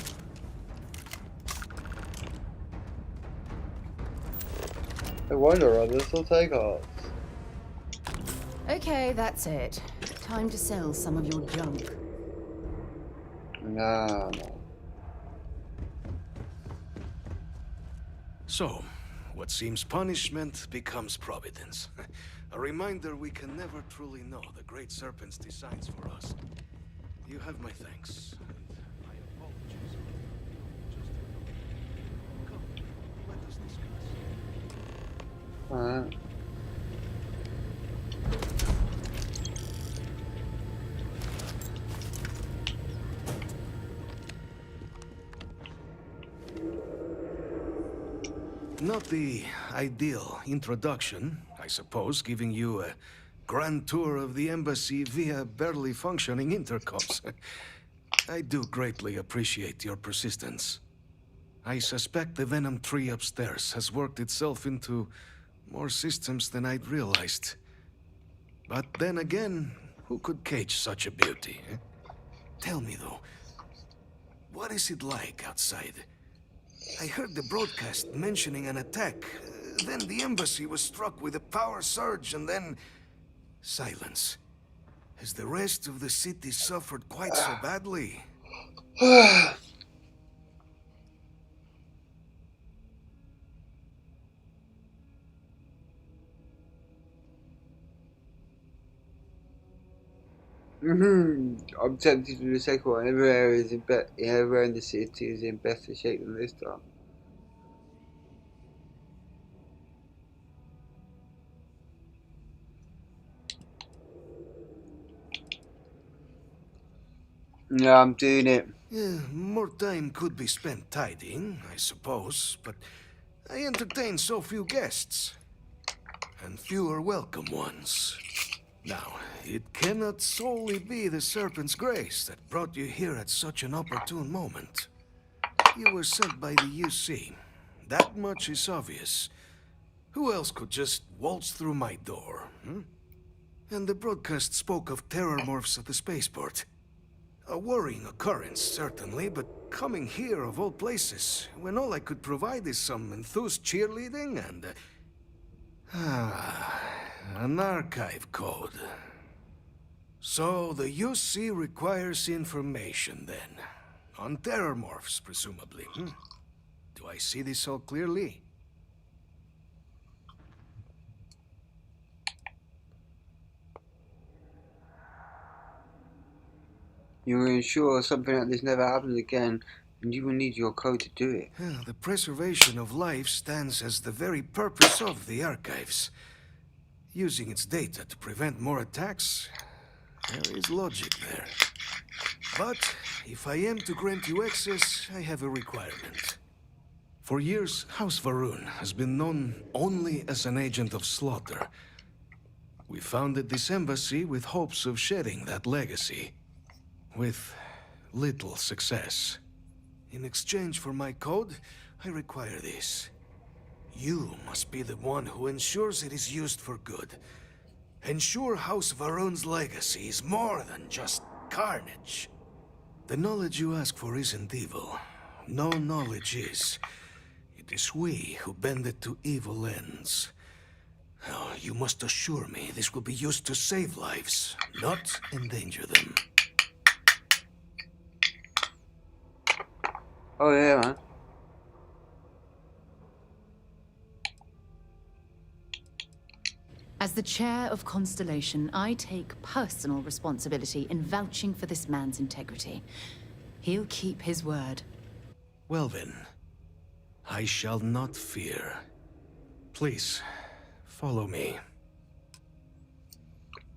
I wonder whether this will take off. Okay, that's it. Time to sell some of your junk. No. So, what seems punishment becomes providence. A reminder we can never truly know the Great Serpent's designs for us. You have my thanks, and my apologies. Come, let us discuss. Alright. Not the ideal introduction, I suppose, giving you a grand tour of the embassy via barely functioning intercoms. I do greatly appreciate your persistence. I suspect the Venom tree upstairs has worked itself into more systems than I'd realized. But then again, who could cage such a beauty? Eh? Tell me though, what is it like outside? I heard the broadcast mentioning an attack. Then the embassy was struck with a power surge and then... silence. Has the rest of the city suffered quite so badly? I'm tempted to do the second one. Every area is everywhere in the city is in better shape than this time. Yeah, I'm doing it. Yeah, more time could be spent tidying, I suppose, but I entertain so few guests. And fewer welcome ones. Now, it cannot solely be the Serpent's grace that brought you here at such an opportune moment. You were sent by the UC. That much is obvious. Who else could just waltz through my door, hmm? And the broadcast spoke of terror morphs at the spaceport. A worrying occurrence, certainly, but coming here of all places, when all I could provide is some enthused cheerleading and... an archive code. So the UC requires information, then. On terror morphs, presumably, hmm? Do I see this all clearly? You will ensure something like this never happens again, and you will need your code to do it. The preservation of life stands as the very purpose of the archives. Using its data to prevent more attacks, there is logic there. But if I am to grant you access, I have a requirement. For years, House Varun has been known only as an agent of slaughter. We founded this embassy with hopes of shedding that legacy. With little success. In exchange for my code, I require this. You must be the one who ensures it is used for good. Ensure House Varun's legacy is more than just carnage. The knowledge you ask for isn't evil. No knowledge is. It is we who bend it to evil ends. Oh, you must assure me this will be used to save lives, not endanger them. Oh yeah, man. As the chair of Constellation, I take personal responsibility in vouching for this man's integrity. He'll keep his word. Well then, I shall not fear. Please, follow me.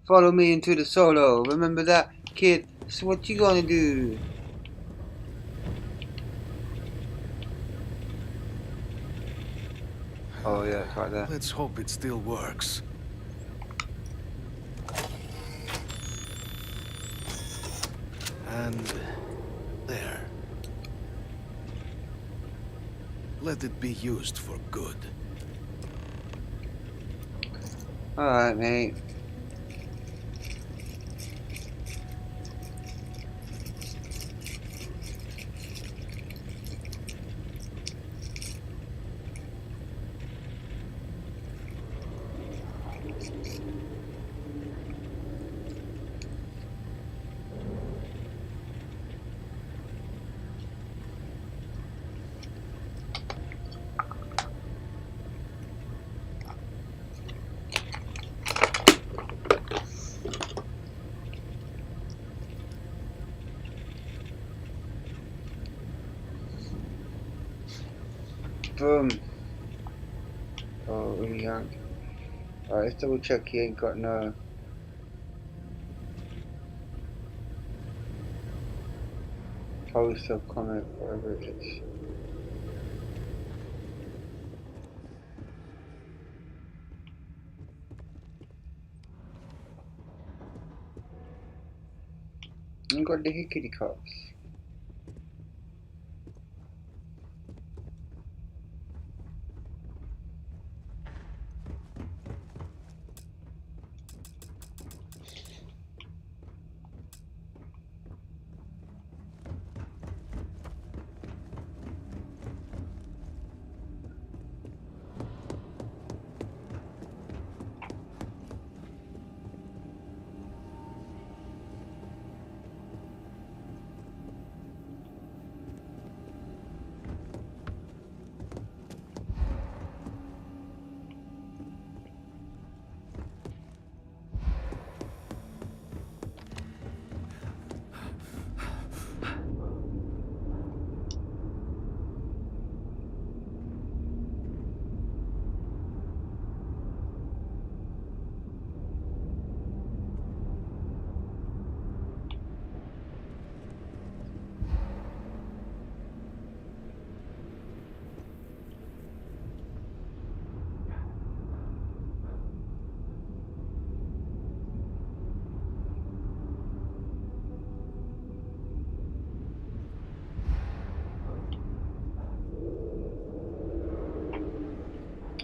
Follow me into the solo. Remember that, kid? So what you gonna do? Oh yeah, it's right there. Let's hope it still works. And there. Let it be used for good. Alright, mate. Boom. Oh, really young. Alright, let's double check he ain't got no... post or comment, whatever it is. Ain't got the hickety cups.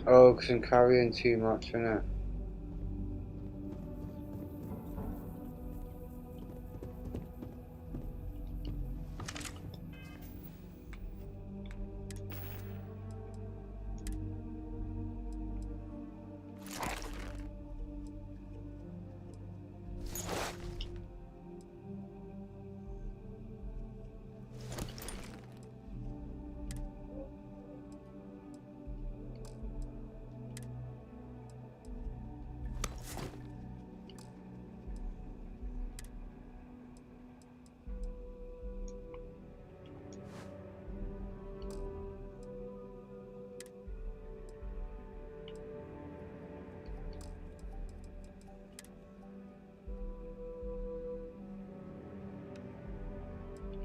Oh, because I'm carrying too much, innit?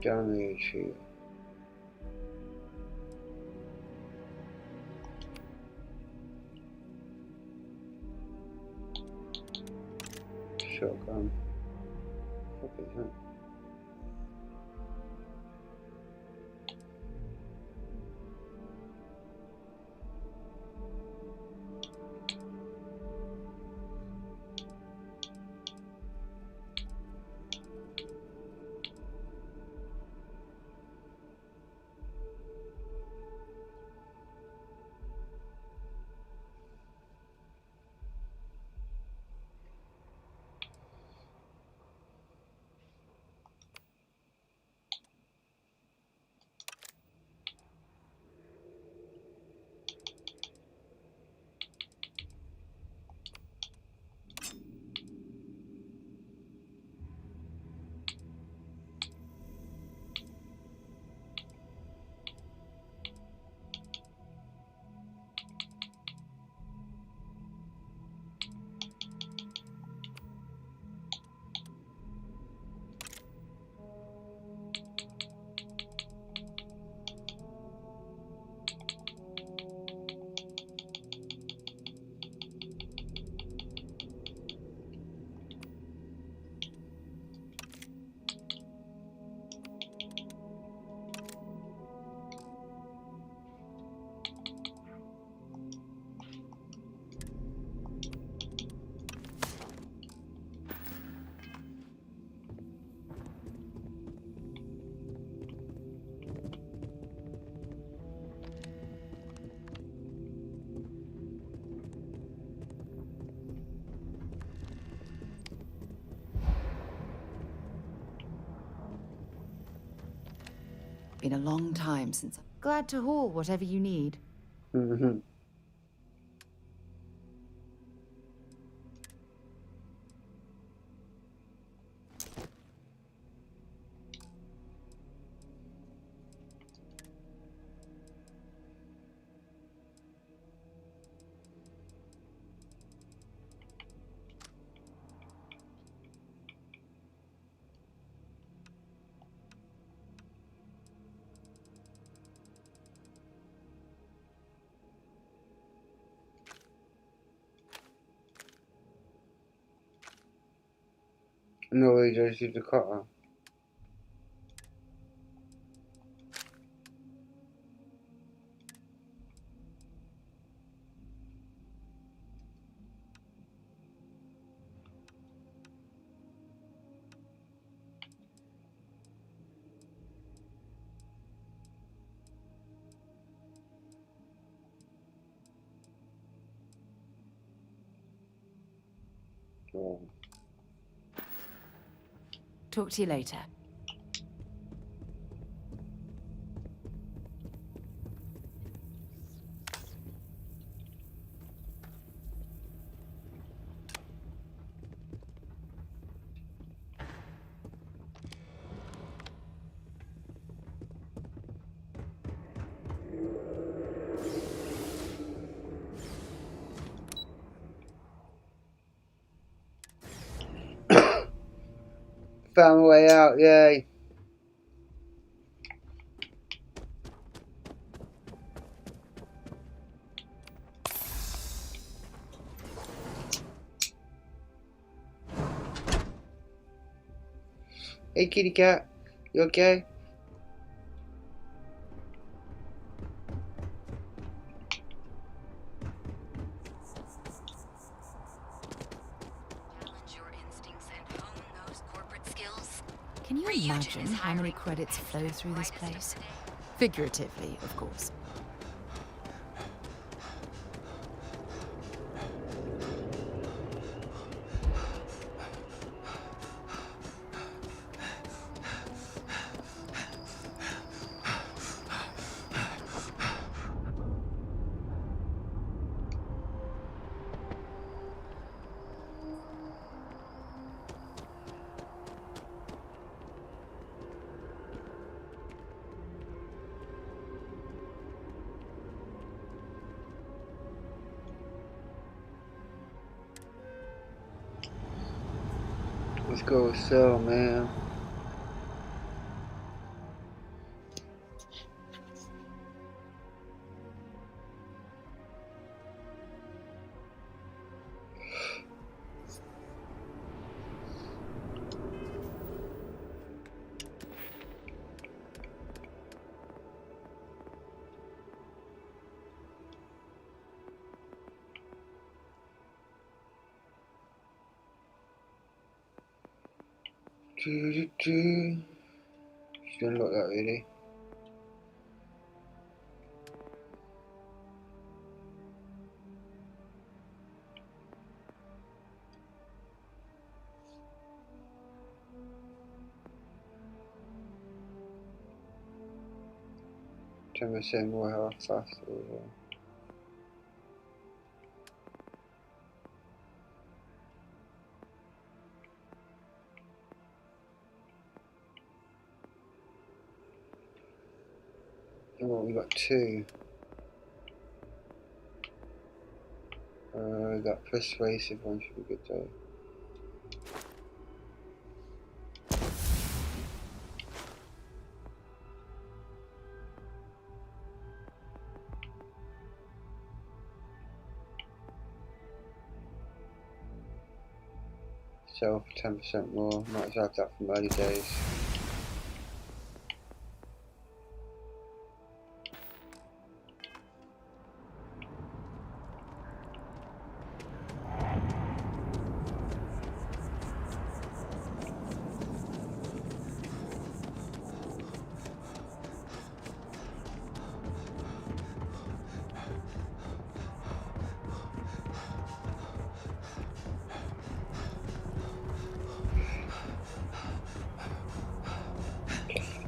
damage here. Shotgun. What is that? Been a long time since. Glad to haul whatever you need. Mm-hmm. No, he just used the cutter. Oh. Talk to you later. Found my way out, yay! Hey kitty cat, you okay? Can you imagine how many credits flow through this place? Figuratively, of course. Let's go sell, man. Should unlock that really. Trying to say more health faster as well. Oh, we got two. That persuasive one should be good though. Sell for 10% more. Might as well have that from early days.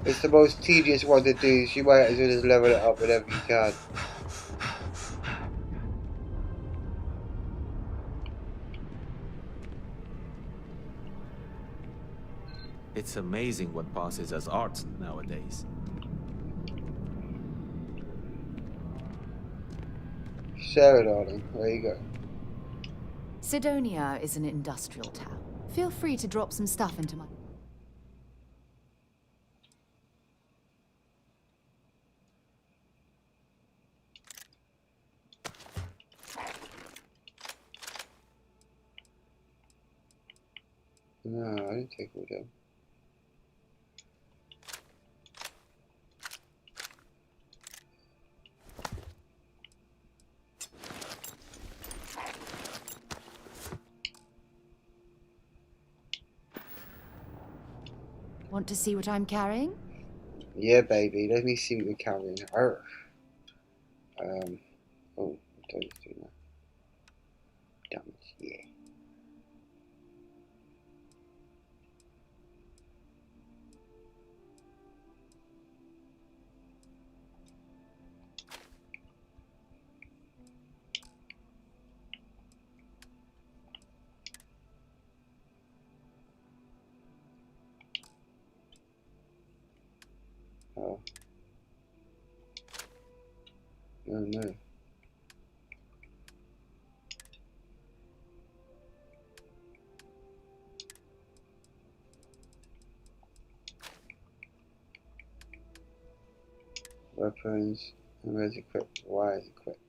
It's the most tedious one to do, so you might as well just level it up whenever you can. It's amazing what passes as art nowadays. Sarah, darling, there you go. Sidonia is an industrial town. Feel free to drop some stuff into my... No, I didn't take all them. Want to see what I'm carrying? Yeah, baby, let me see what you're carrying. Arr. Oh, I don't do that. Damn it, yeah. Oh. Oh no. Weapons. And where's equipped? Why is equipped?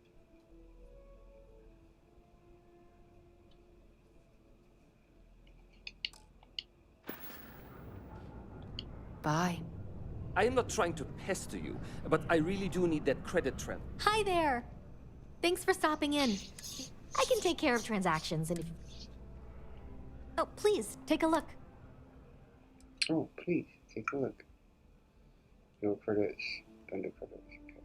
Bye. I am not trying to pester you, but I really do need that credit trend. Hi there. Thanks for stopping in. I can take care of transactions and if... Oh, please, take a look. Oh, please, take a look. Your credits, under credits, okay.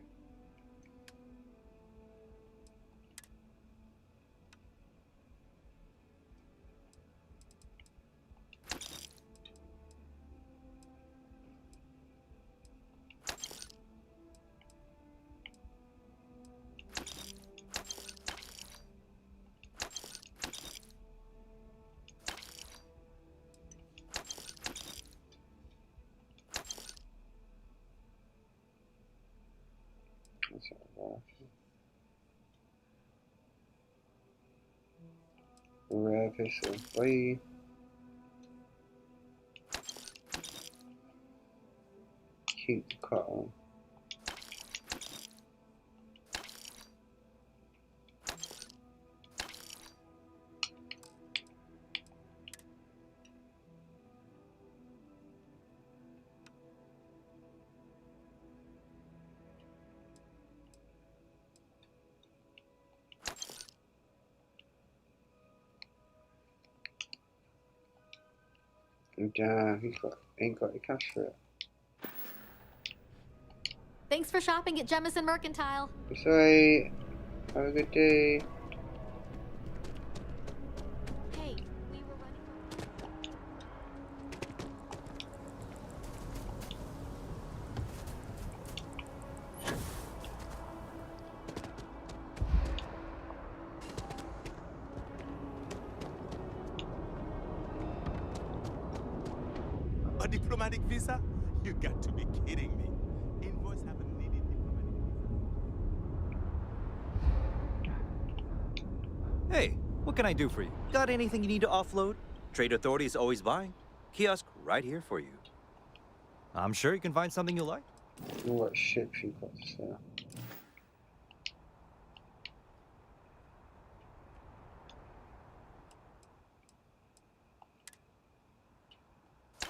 That's all right. Rare pistol. Bye. Keep the cut on. Damn, ain't got the cash for it. Thanks for shopping at Jemison Mercantile. It's alright. Have a good day. Hey, we were running. A diplomatic visa? You got to be kidding me. Invoice haven't needed diplomatic visa. Hey, what can I do for you? Got anything you need to offload? Trade Authority is always buying. Kiosk right here for you. I'm sure you can find something you like. What ships you got to sell?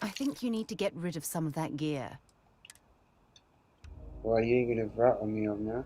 I think you need to get rid of some of that gear. Why you ain't gonna rattle me on that?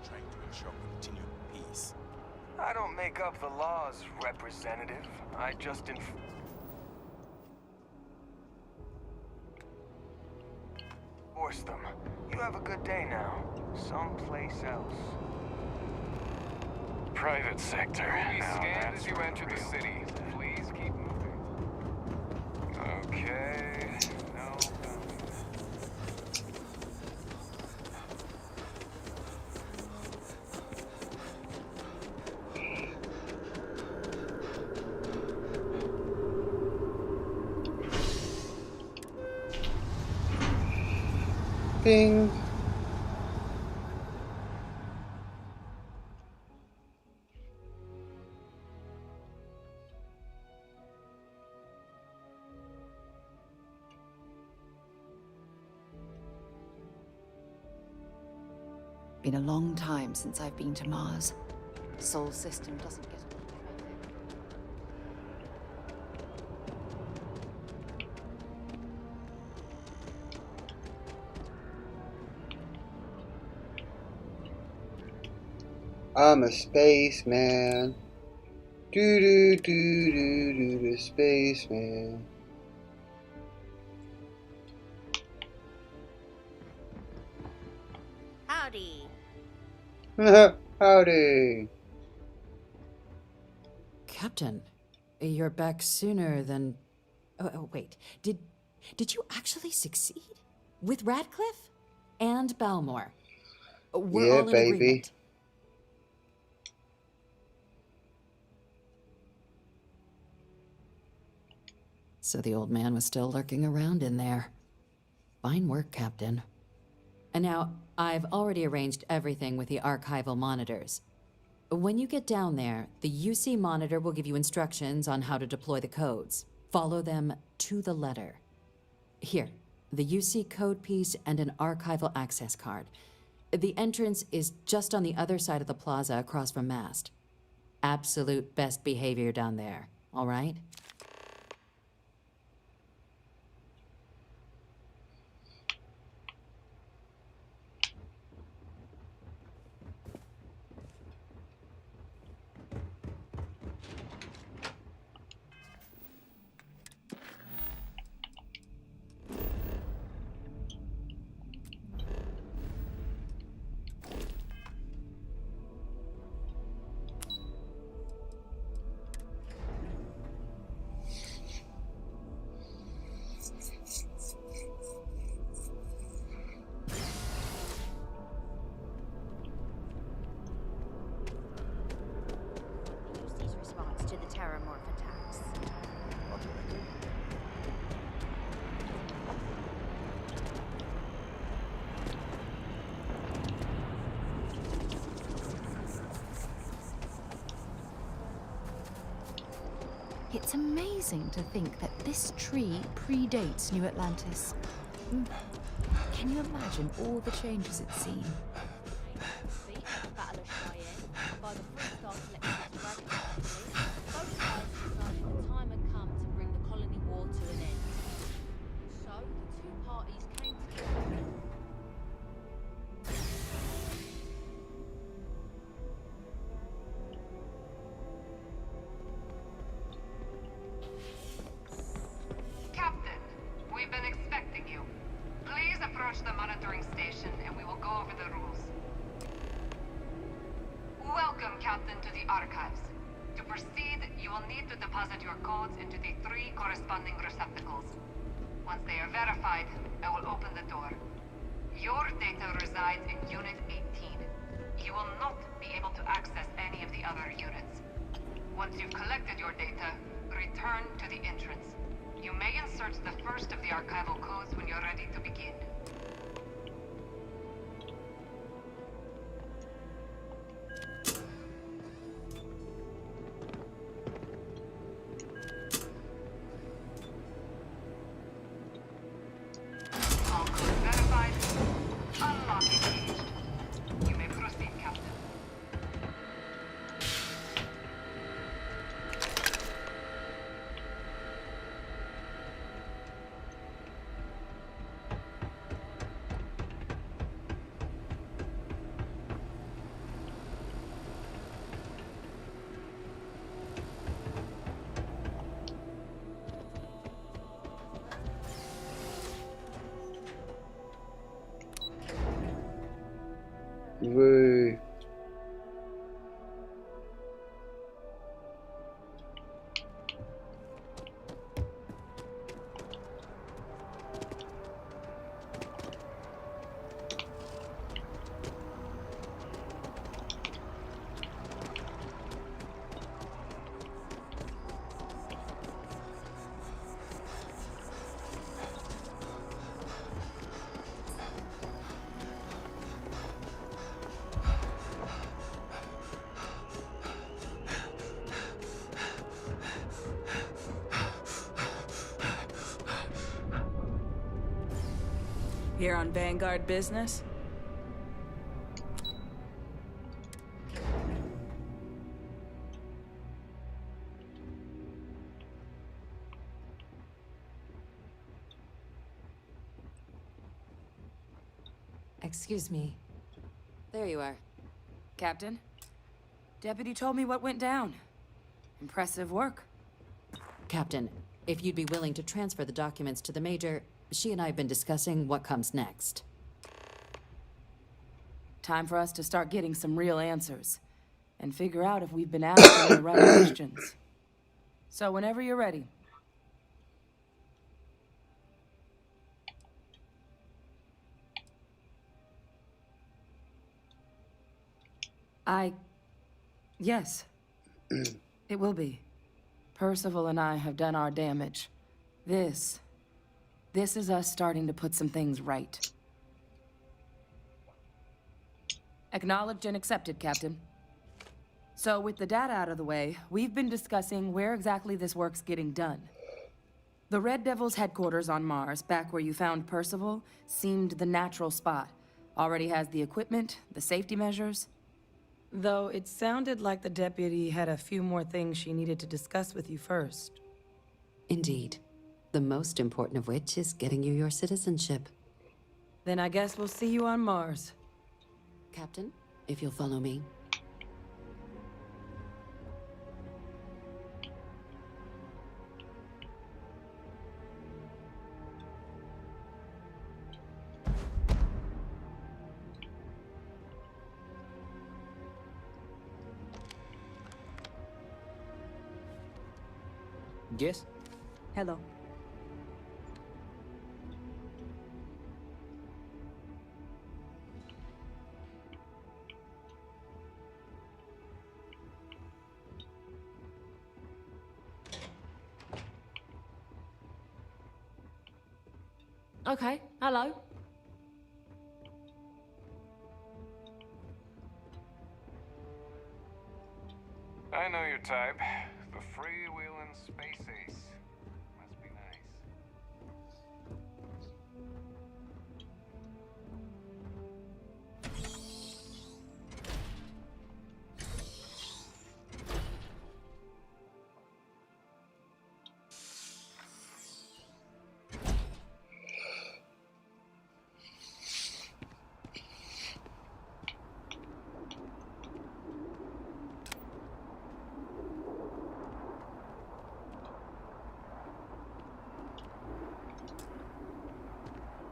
Trying to ensure continued peace. I don't make up the laws, Representative. I just enforce them. You have a good day now. Someplace else. Private sector. Be scanned as you enter the city. Please keep moving. Okay. No. Ding. Been a long time since I've been to Mars. Sol system doesn't get a lot of traffic. I'm a spaceman. Do do do do do the spaceman. Howdy. Howdy. Captain, you're back sooner than... Oh, wait. Did you actually succeed? With Radcliffe? And Balmore? We're all in agreement. So the old man was still lurking around in there. Fine work, Captain. And now, I've already arranged everything with the archival monitors. When you get down there, the UC monitor will give you instructions on how to deploy the codes. Follow them to the letter. Here, the UC code piece and an archival access card. The entrance is just on the other side of the plaza across from Mast. Absolute best behavior down there, all right? It's amazing to think that this tree predates New Atlantis. Can you imagine all the changes it's seen? Captain, we've been expecting you. Please approach the monitoring station and we will go over the rules. Welcome, Captain, to the archives. To proceed, you will need to deposit your codes into the 3 corresponding receptacles. Once they are verified, I will open the door. Your data resides in Unit 18. You will not be able to access any of the other units. Once you've collected your data, return to the entrance. You may insert the first of the archival codes when you're ready to begin. All codes verified. Unlock engaged. You may proceed, Captain. Woo. Here on Vanguard business? Excuse me. There you are. Captain? Deputy told me what went down. Impressive work. Captain, if you'd be willing to transfer the documents to the Major, she and I have been discussing what comes next. Time for us to start getting some real answers. And figure out if we've been asking the right questions. So whenever you're ready. Yes. It will be. Percival and I have done our damage. This is us starting to put some things right. Acknowledged and accepted, Captain. So with the data out of the way, we've been discussing where exactly this work's getting done. The Red Devil's headquarters on Mars, back where you found Percival, seemed the natural spot. Already has the equipment, the safety measures. Though it sounded like the deputy had a few more things she needed to discuss with you first. Indeed. The most important of which is getting you your citizenship. Then I guess we'll see you on Mars. Captain, if you'll follow me. Yes? Hello. Okay, hello. I know your type. The freewheeling space ace. Must be nice.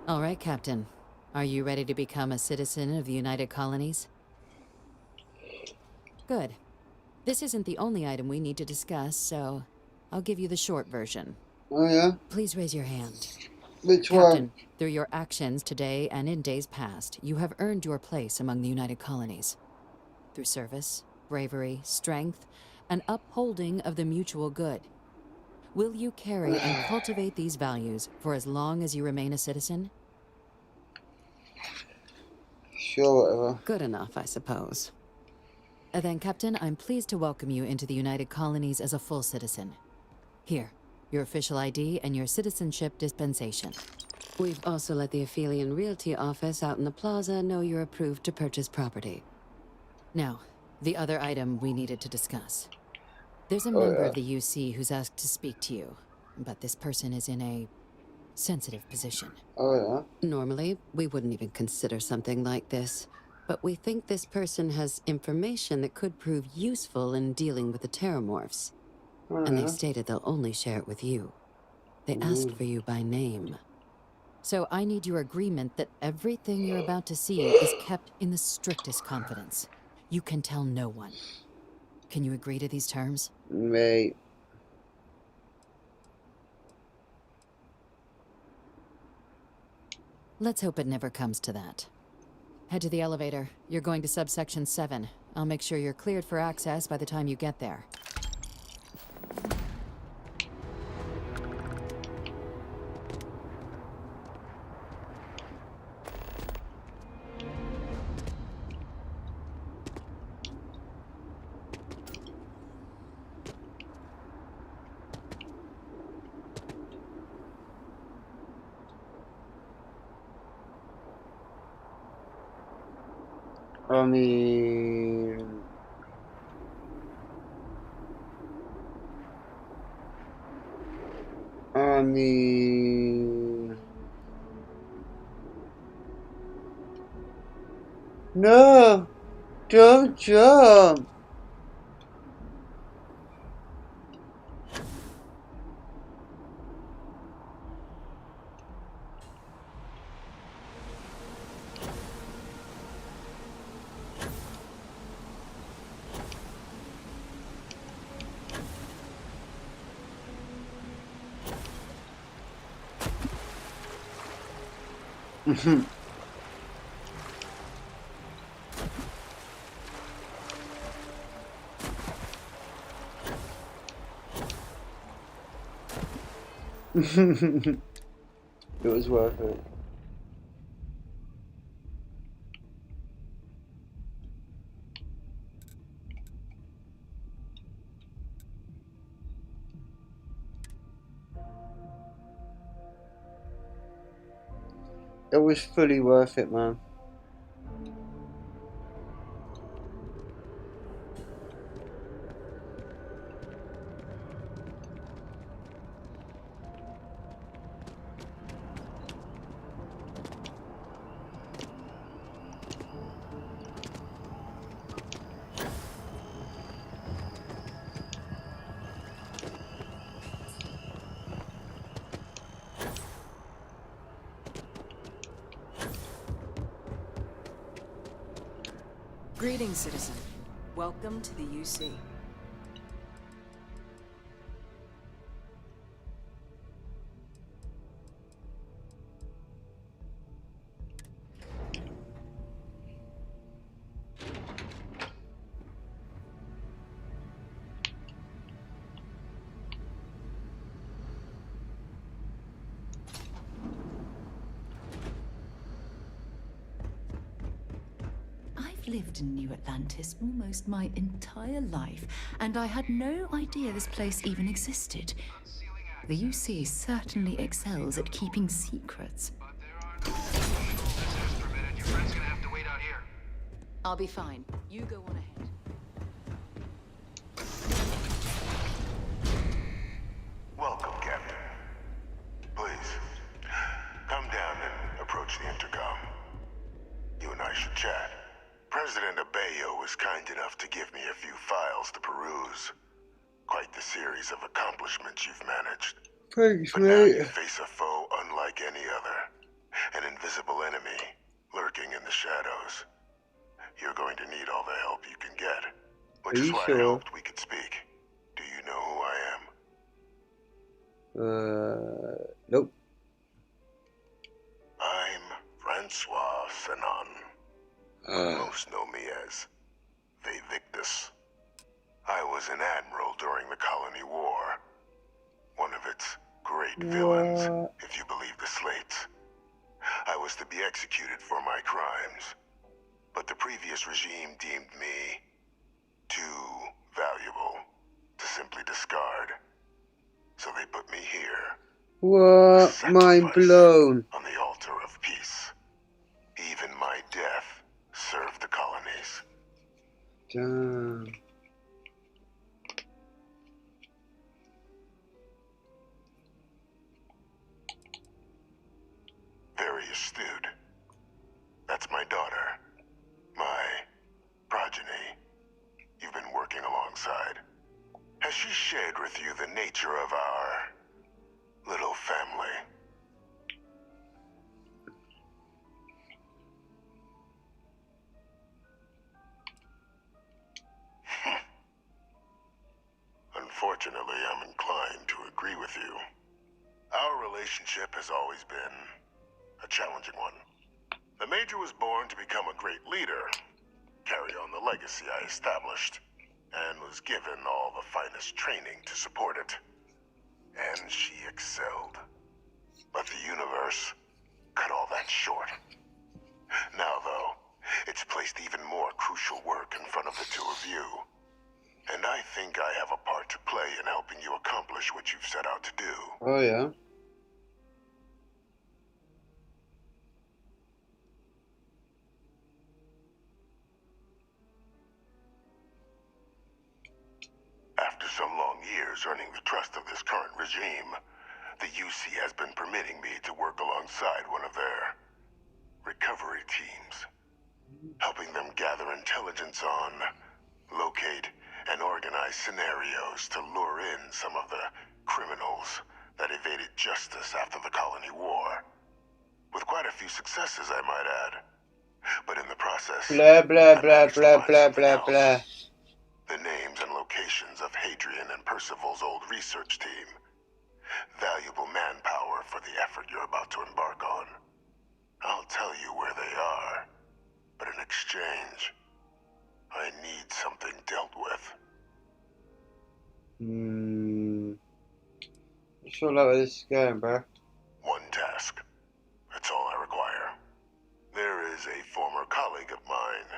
All right, Captain. Are you ready to become a citizen of the United Colonies? Good. This isn't the only item we need to discuss, so I'll give you the short version. Oh, yeah? Please raise your hand. Which Captain, one? through your actions today and in days past, you have earned your place among the United Colonies. Through service, bravery, strength, and upholding of the mutual good. Will you carry and cultivate these values for as long as you remain a citizen? Sure, whatever. Good enough, I suppose. Then, Captain, I'm pleased to welcome you into the United Colonies as a full citizen. Here, your official ID and your citizenship dispensation. We've also let the Aphelion Realty office out in the plaza know you're approved to purchase property. Now, the other item we needed to discuss. There's a member of the UC who's asked to speak to you, but this person is in a sensitive position. Oh, yeah? Normally, we wouldn't even consider something like this, but we think this person has information that could prove useful in dealing with the Terramorphs. Oh, And yeah? they've stated they'll only share it with you. They asked for you by name. So I need your agreement that everything you're about to see is kept in the strictest confidence. You can tell no one. Can you agree to these terms? Mate. Let's hope it never comes to that. Head to the elevator. You're going to subsection 7. I'll make sure you're cleared for access by the time you get there. I mean... No! Don't jump! It was worth it. It was fully worth it, man. Greetings, citizen. Welcome to the UC. I've lived in New Atlantis almost my entire life, and I had no idea this place even existed. The UC certainly excels at keeping secrets. I'll be fine. You go on ahead. Welcome, Captain. Please, come down and approach the intercom. You and I should chat. President Abeyo was kind enough to give me a few files to peruse. Quite the series of accomplishments you've managed. Thanks, but now mate. you face a foe unlike any other. An invisible enemy, lurking in the shadows. You're going to need all the help you can get. Which is why I hoped we could speak. Do you know who I am? Nope. I'm Francois Senon. Most know me as Victus. I was an admiral during the Colony War. One of its great villains, if you believe the slates. I was to be executed for my crimes, but the previous regime deemed me too valuable to simply discard. So they put me here. What? Mind blown. On the altar of peace. Even my death served the colonies. Damn. Very astute. That's my daughter. My progeny. You've been working alongside. Has she shared with you the nature of our little family? Unfortunately, I'm inclined to agree with you. Our relationship has always been a challenging one. The Major was born to become a great leader, carry on the legacy I established, and was given all the finest training to support it. And she excelled. But the universe cut all that short. Now, though, it's placed even more crucial work in front of the two of you. And I think I have a part to play in helping you accomplish what you've set out to do. Oh, yeah. After some long years earning the trust of this current regime, the UC has been permitting me to work alongside one of their recovery teams, helping them gather intelligence on, locate, and organize scenarios to lure in some of the criminals that evaded justice after the Colony War. With quite a few successes, I might add. But in the process, Blah, blah, blah, blah, blah, blah, blah. the names and locations of Hadrian and Percival's old research team. Valuable manpower for the effort you're about to embark on. I'll tell you where they are, but in exchange, I need something dealt with. What's all over this going, bro? One task. That's all I require. There is a former colleague of mine,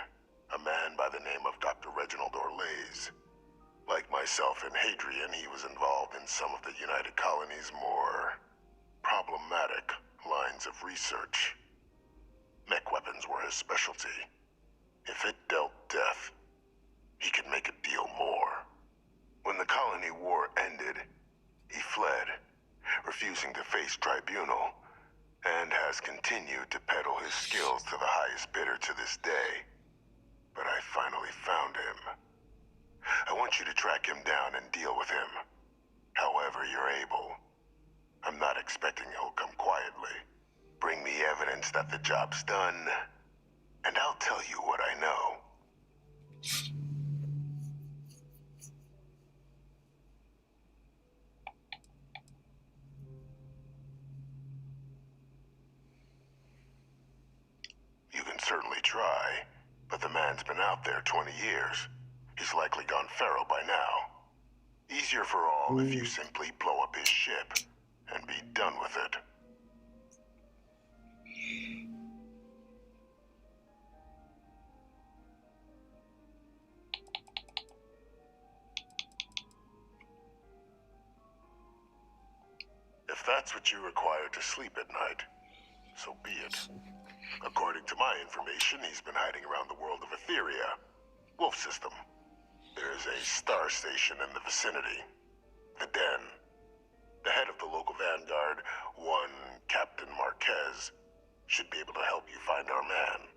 a man by the name of Dr. Reginald Orlaise. Like myself and Hadrian, he was involved in some of the United Colony's more problematic lines of research. Mech weapons were his specialty. If it dealt death, he could make a deal more. When the Colony War ended, he fled, refusing to face tribunal, and has continued to peddle his skills to the highest bidder to this day. But I finally found him. I want you to track him down and deal with him, however you're able. I'm not expecting he'll come quietly. Bring me evidence that the job's done, and I'll tell you what I know. You can certainly try, but the man's been out there 20 years. He's likely gone feral by now. Easier for all if you simply blow up his ship and be done with it. that's what you require to sleep at night, so be it. According to my information, he's been hiding around the world of Etheria, Wolf System. There's a star station in the vicinity. The Den. The head of the local Vanguard, one Captain Marquez, should be able to help you find our man.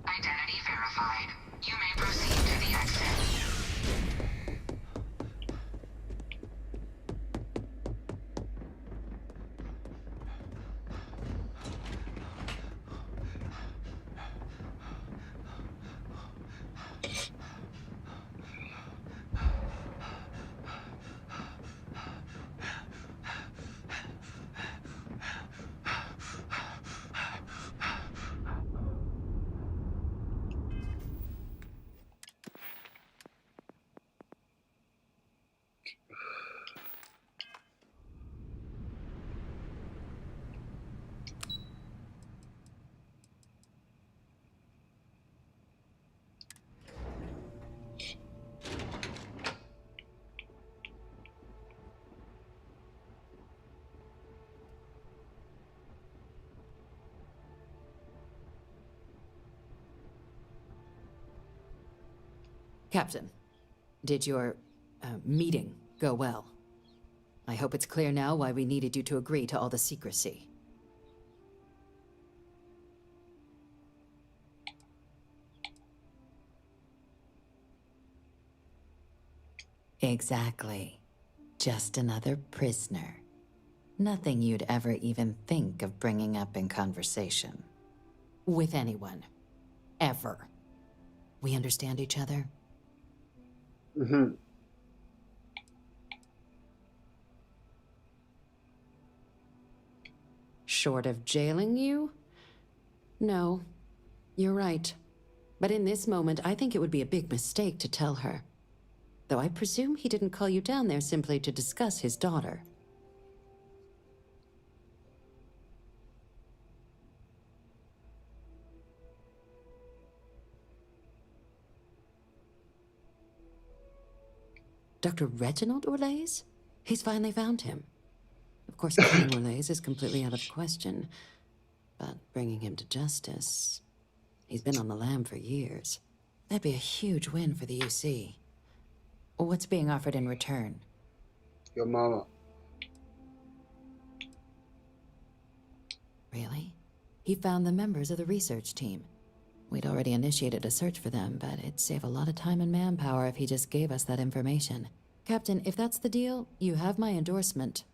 Identity verified. You may proceed to the exit. Captain, did your meeting go well? I hope it's clear now why we needed you to agree to all the secrecy. Exactly. Just another prisoner. Nothing you'd ever even think of bringing up in conversation. With anyone. Ever. We understand each other? Mm-hmm. Short of jailing you? No. You're right. But in this moment, I think it would be a big mistake to tell her. Though I presume he didn't call you down there simply to discuss his daughter. Dr. Reginald Orlaise? He's finally found him. Of course, killing Orlaise is completely out of the question. But bringing him to justice... He's been on the lam for years. That'd be a huge win for the UC. What's being offered in return? Your mama. Really? He found the members of the research team. We'd already initiated a search for them, but it'd save a lot of time and manpower if he just gave us that information. Captain, if that's the deal, you have my endorsement.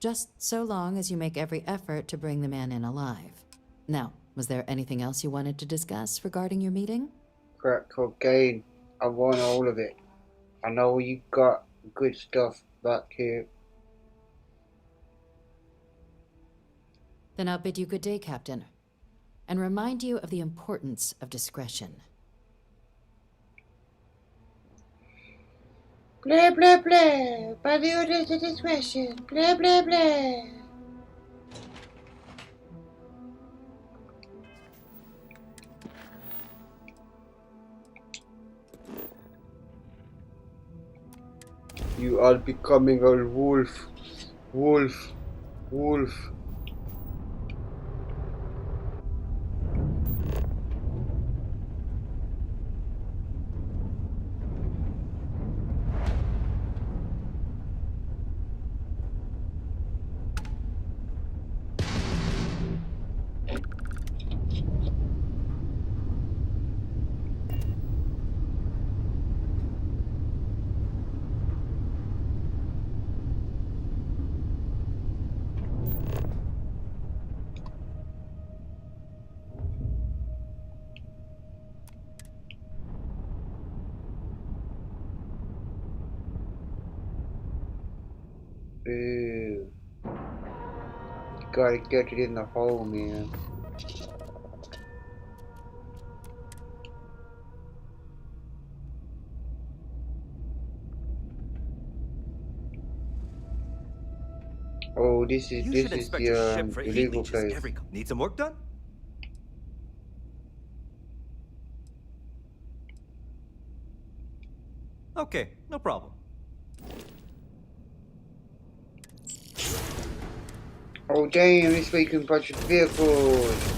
Just so long as you make every effort to bring the man in alive. Now, was there anything else you wanted to discuss regarding your meeting? Crack cocaine. I want all of it. I know you got good stuff back here. Then I'll bid you good day, Captain. And remind you of the importance of discretion. Blah, blah, blah. By the orders of discretion. Blah, blah, blah. You are becoming a wolf. Wolf. Wolf. Ooh. Gotta get it in the hole, man. Oh, this is the illegal place. Need some work done? Okay, no problem. Oh damn, this way you can bunch of vehicles.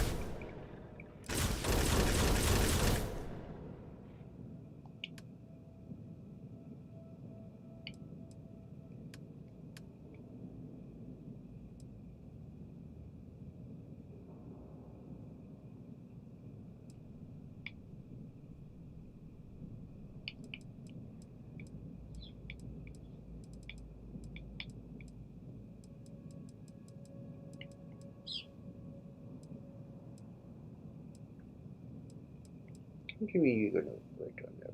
What do you mean you're gonna wait on that?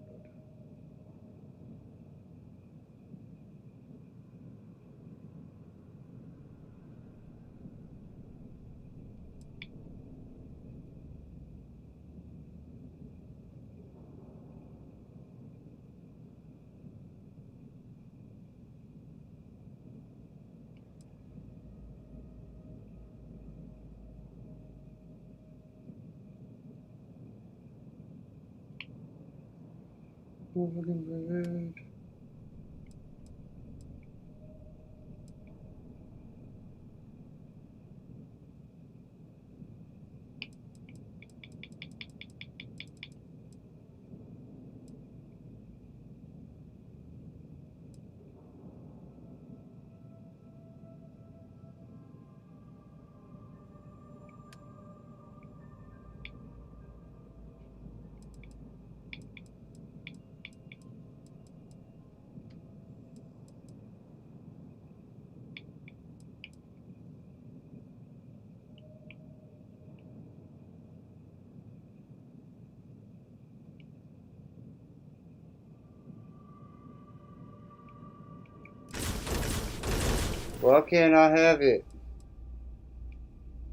Why can't I have it?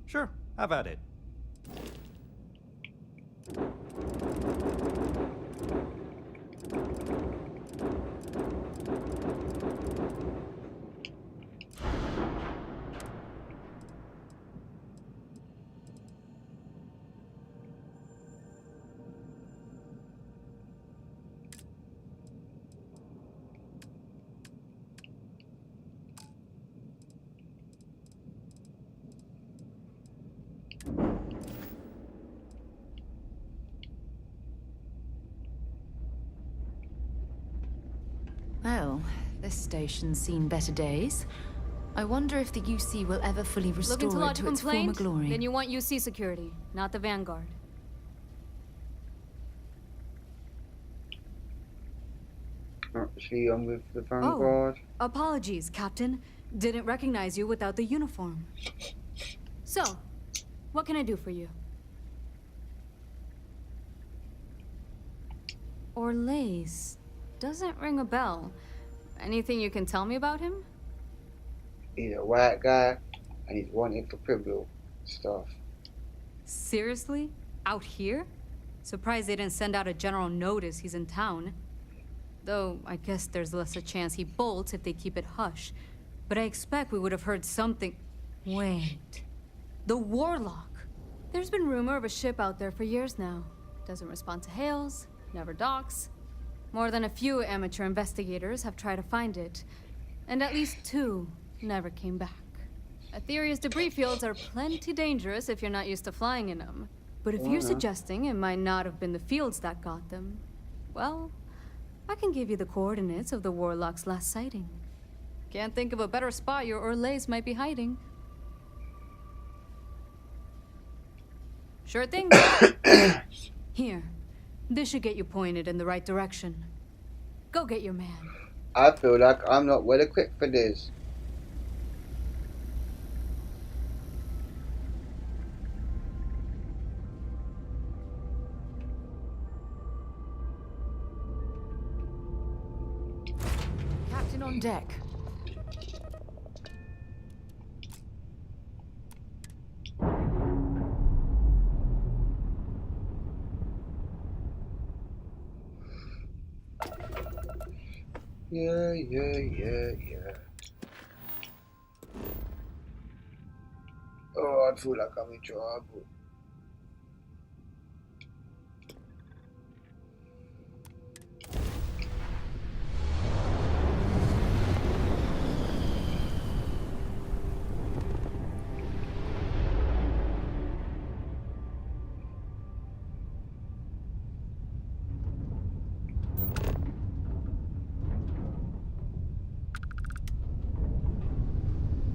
Sure, have at it. Well, this station's seen better days. I wonder if the UC will ever fully restore Looking to it lodge to a its former complaint? glory. Then you want UC security, not the Vanguard. Actually, I'm with the Venguard. Oh, apologies, Captain. Didn't recognize you without the uniform. So, what can I do for you? Orlaise. Doesn't ring a bell. Anything you can tell me about him? He's a white guy, and he's wanted for criminal stuff. Seriously? Out here? Surprised they didn't send out a general notice he's in town. Though, I guess there's less a chance he bolts if they keep it hush. But I expect we would have heard something... Wait... The Warlock! There's been rumor of a ship out there for years now. Doesn't respond to hails, never docks. More than a few amateur investigators have tried to find it. And at least 2 never came back. Aetheria's debris fields are plenty dangerous if you're not used to flying in them. But if you're suggesting it might not have been the fields that got them, well, I can give you the coordinates of the Warlock's last sighting. Can't think of a better spot your Orlaise might be hiding. Sure thing. Here. This should get you pointed in the right direction. Go get your man. I feel like I'm not well equipped for this. Captain on deck. Yeah. Oh, I feel like I'm in trouble.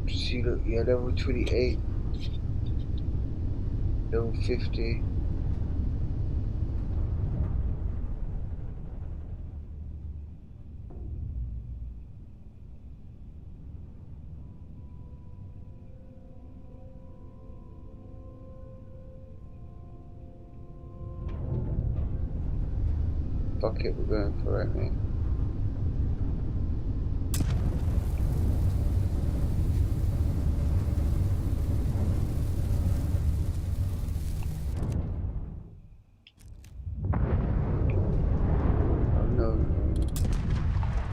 See, look, yeah, level 28, level 50. Fuck it, we're going for it, mate. Oh no.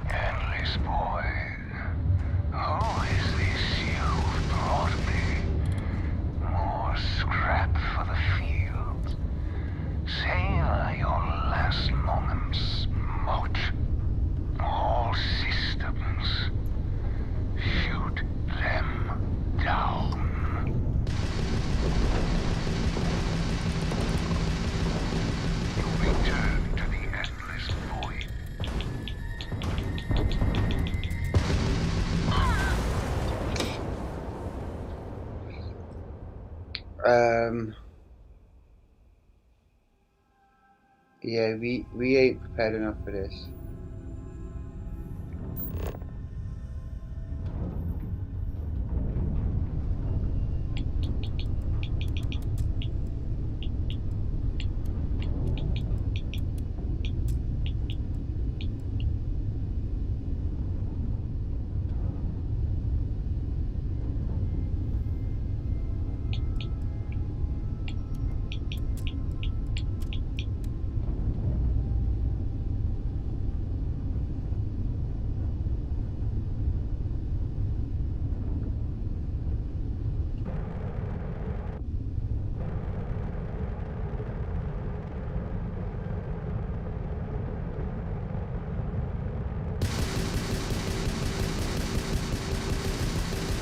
Endless boy, who is this you've brought me? More scrap for the field. Savor your last moments, moat. All systems. Shoot them down. You return to the endless void. Yeah, we ain't prepared enough for this.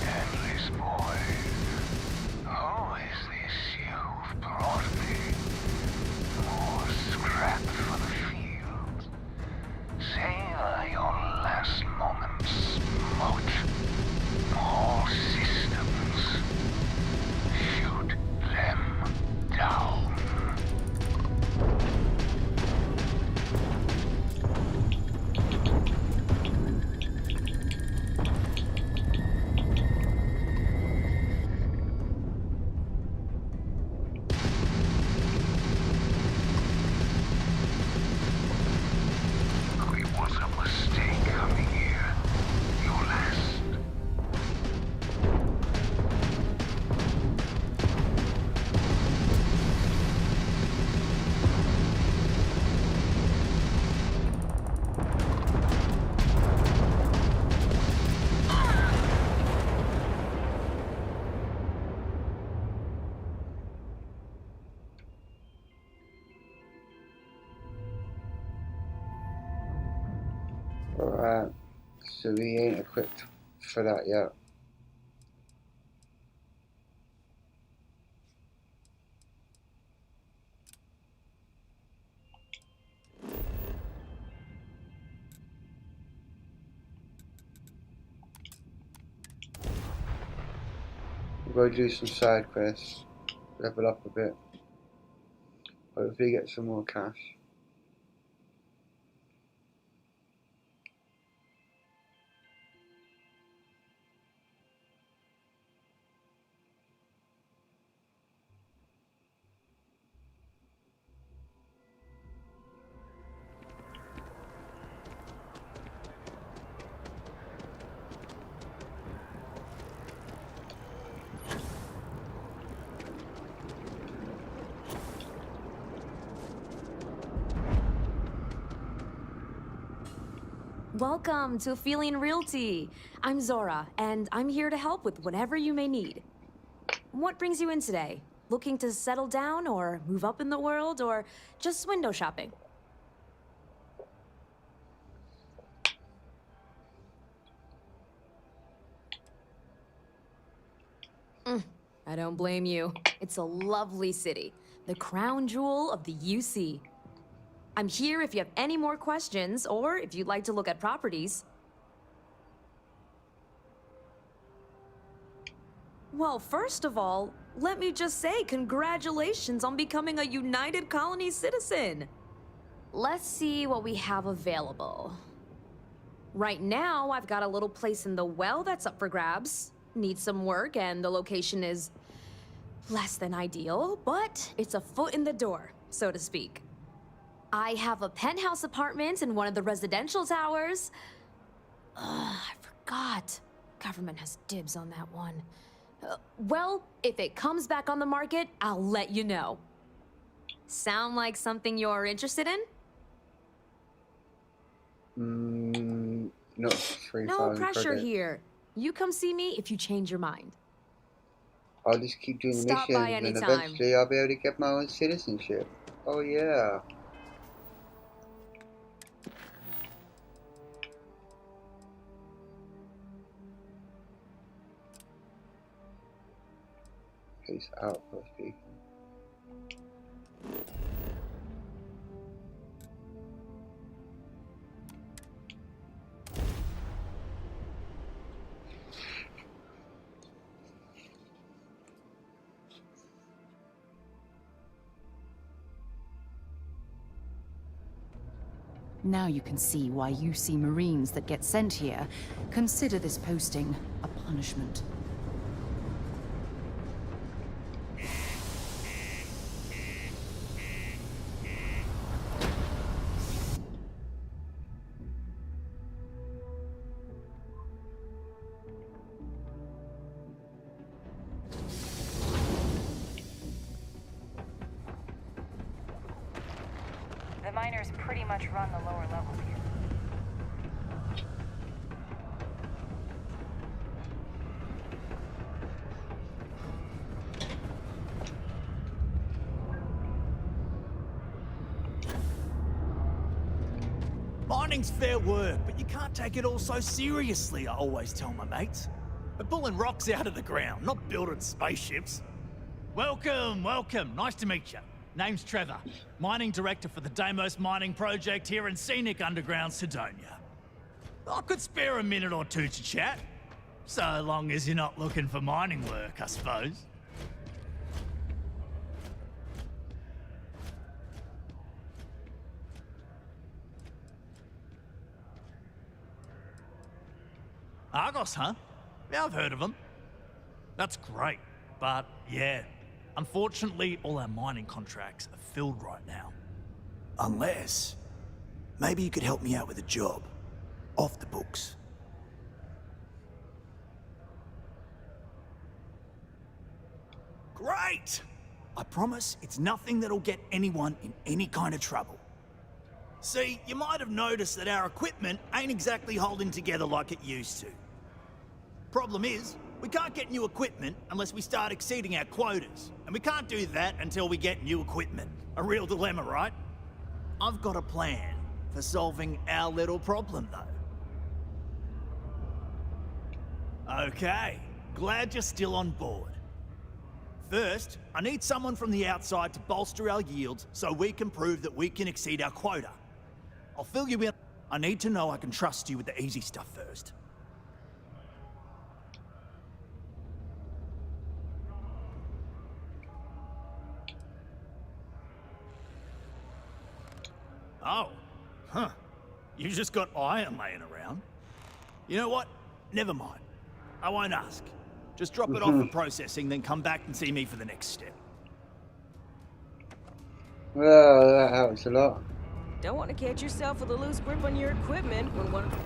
Endless boy, who is this you've brought me? More scrap for the field. Savor your last moments, moat. All systems. Shoot them down. It was a mistake coming here. Your last. Alright, so we ain't equipped for that yet. We'll go do some side quests, level up a bit, hopefully get some more cash. Welcome to Feeling Realty. I'm Zora, and I'm here to help with whatever you may need. What brings you in today? Looking to settle down, or move up in the world, or just window shopping? I don't blame you. It's a lovely city, the crown jewel of the UC. I'm here if you have any more questions, or if you'd like to look at properties. Well, first of all, let me just say congratulations on becoming a United Colony citizen. Let's see what we have available. Right now, I've got a little place in the well that's up for grabs. Needs some work, and the location is less than ideal, but it's a foot in the door, so to speak. I have a penthouse apartment in one of the residential towers. I forgot. Government has dibs on that one. Well, if it comes back on the market, I'll let you know. Sound like something you're interested in? Not 3,000 No pressure credits. here. You come see me if you change your mind. I'll just keep doing the Stop missions by and anytime. eventually I'll be able to get my own citizenship. Oh yeah. Peace out, those people. Now you can see why you see Marines that get sent here consider this posting a punishment. The miners pretty much run the lower levels here. Mining's fair work, but you can't take it all so seriously, I always tell my mates. We're pulling rocks out of the ground, not building spaceships. Welcome, welcome. Nice to meet you. Name's Trevor, mining director for the Deimos mining project here in scenic underground Sidonia. I could spare a minute or two to chat, so long as you're not looking for mining work, I suppose. Argos, huh? Yeah, I've heard of them. That's great, but yeah. Unfortunately, all our mining contracts are filled right now. Unless, maybe you could help me out with a job. Off the books. Great! I promise it's nothing that'll get anyone in any kind of trouble. See, you might have noticed that our equipment ain't exactly holding together like it used to. Problem is, we can't get new equipment unless we start exceeding our quotas. And we can't do that until we get new equipment. A real dilemma, right? I've got a plan for solving our little problem, though. Okay, glad you're still on board. First, I need someone from the outside to bolster our yields so we can prove that we can exceed our quota. I'll fill you in. I need to know I can trust you with the easy stuff first. Oh, huh. You just got iron laying around. You know what? Never mind. I won't ask. Just drop it off for processing, then come back and see me for the next step. Well, that helps a lot. Don't want to catch yourself with a loose grip on your equipment when one of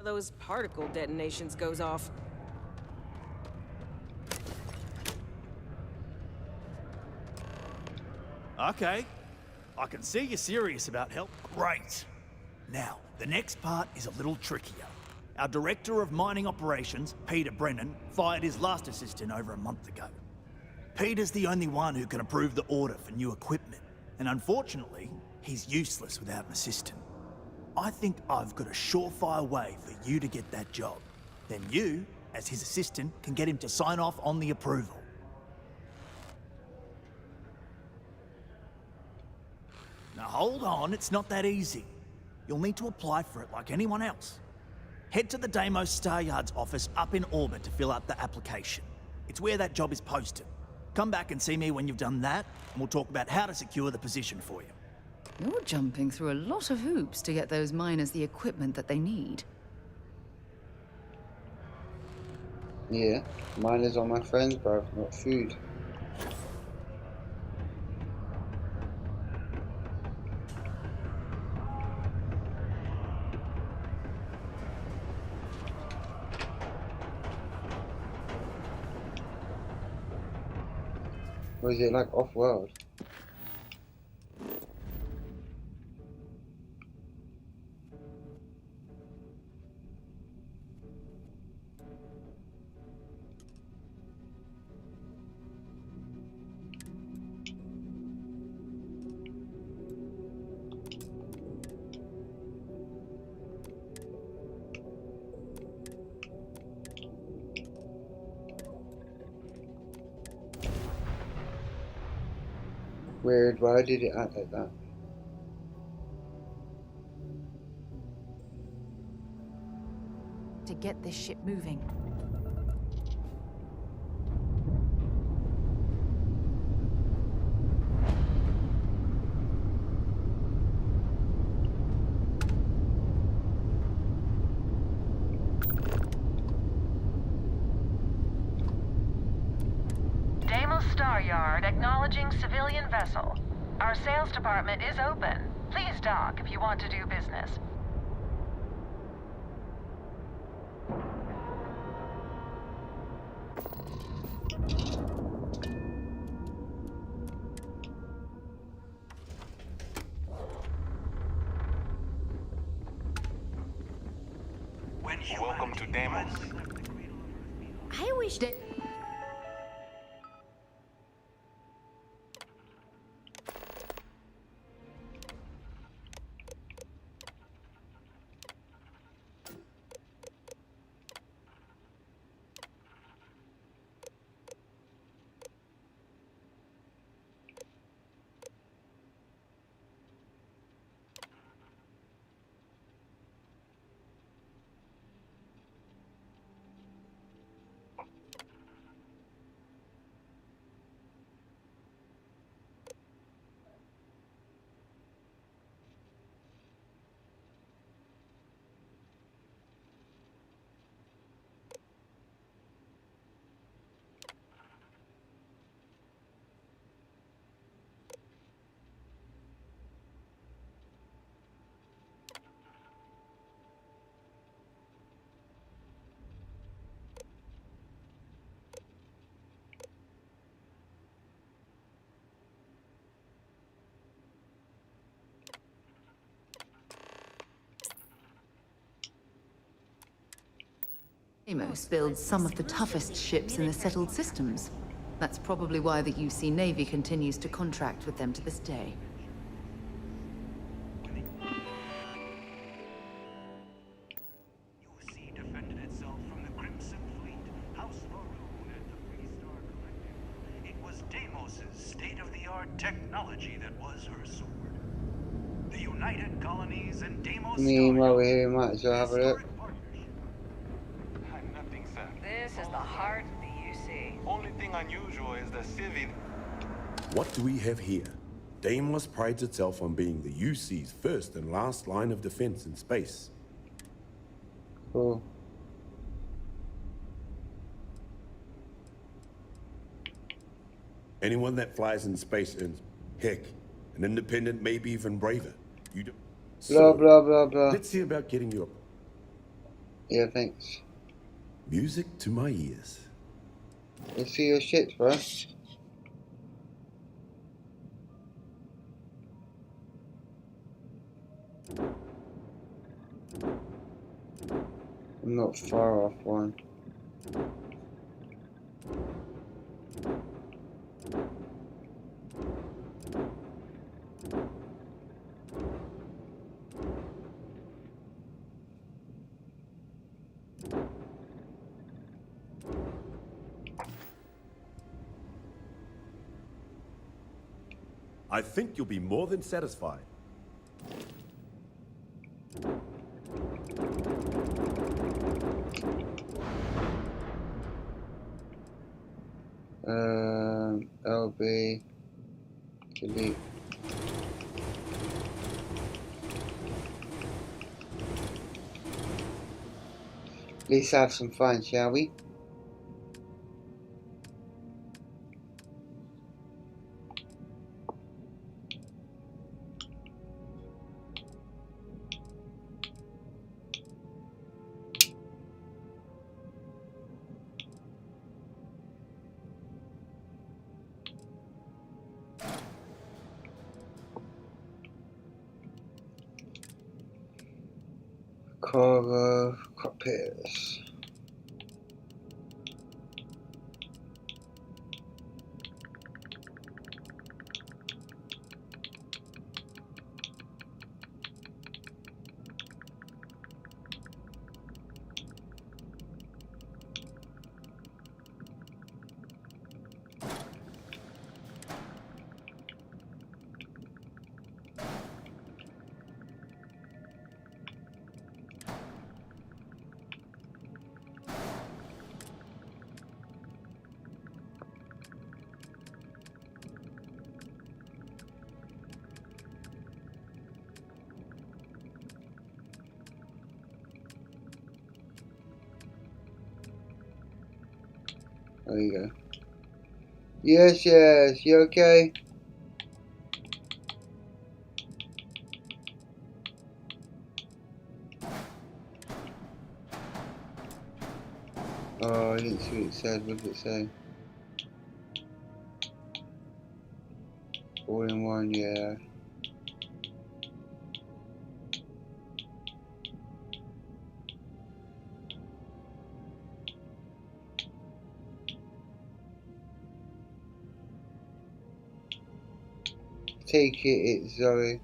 those particle detonations goes off. Okay. I can see you're serious about help. Great. Now, the next part is a little trickier. Our Director of Mining Operations, Peter Brennan, fired his last assistant over a month ago. Peter's the only one who can approve the order for new equipment, and unfortunately, he's useless without an assistant. I think I've got a surefire way for you to get that job. Then you, as his assistant, can get him to sign off on the approval. Now hold on, it's not that easy. You'll need to apply for it like anyone else. Head to the Deimos Star Yard's office up in orbit to fill out the application. It's where that job is posted. Come back and see me when you've done that, and we'll talk about how to secure the position for you. You're jumping through a lot of hoops to get those miners the equipment that they need. Yeah, miners are my friends, bruv, not food. Or is it like off-world? Weird, why did it act like that? To get this ship moving. Deimos Star Yard acknowledging civilian vessel. Our sales department is open. Please dock if you want to do business. Welcome to Deimos. I wish that... Deimos builds some of the toughest ships in the settled systems. That's probably why the UC Navy continues to contract with them to this day. UC defended itself from the Crimson Fleet, House Maroon, and the Free Star Collective. It was Deimos' state-of-the-art technology that was her sword. The United Colonies and Deimos Meanwhile, we're here, might as well have a look. This is the heart of the UC. Only thing unusual is the civil. What do we have here? Deimos prides itself on being the UC's first and last line of defense in space. Cool. Anyone that flies in space earns, heck, an independent, maybe even braver. You do. Blah, blah, blah, blah. Let's see about getting you up. Yeah, thanks. Music to my ears. Let's see your shit, bro. I'm not far off one. I think you'll be more than satisfied. LB, delete. Let's have some fun, shall we? Cargo cockpits. There you go. Yes, yes, you okay? Oh, I didn't see what it said. What did it say? All in one, yeah. Take it's Zoe.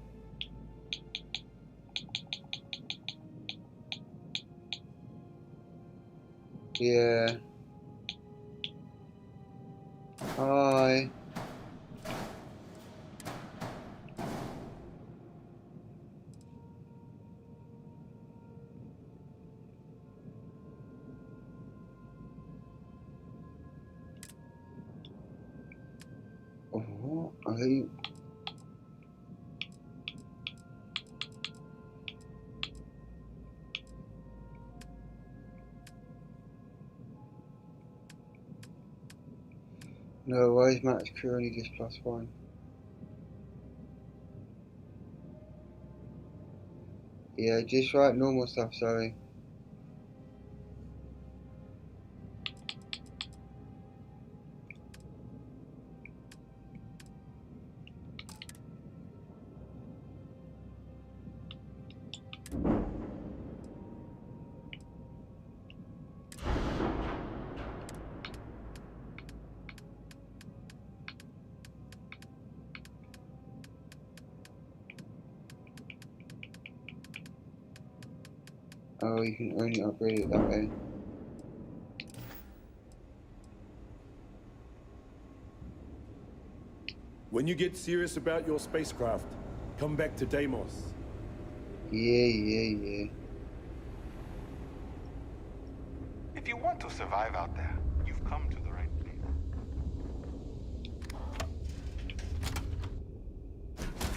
Yeah. Hi. Oh, I think. No, why is Max crew only just +1? Yeah, just write normal stuff, sorry. Oh, you can only upgrade it that way. When you get serious about your spacecraft, come back to Deimos. Yeah. If you want to survive out there, you've come to the right place.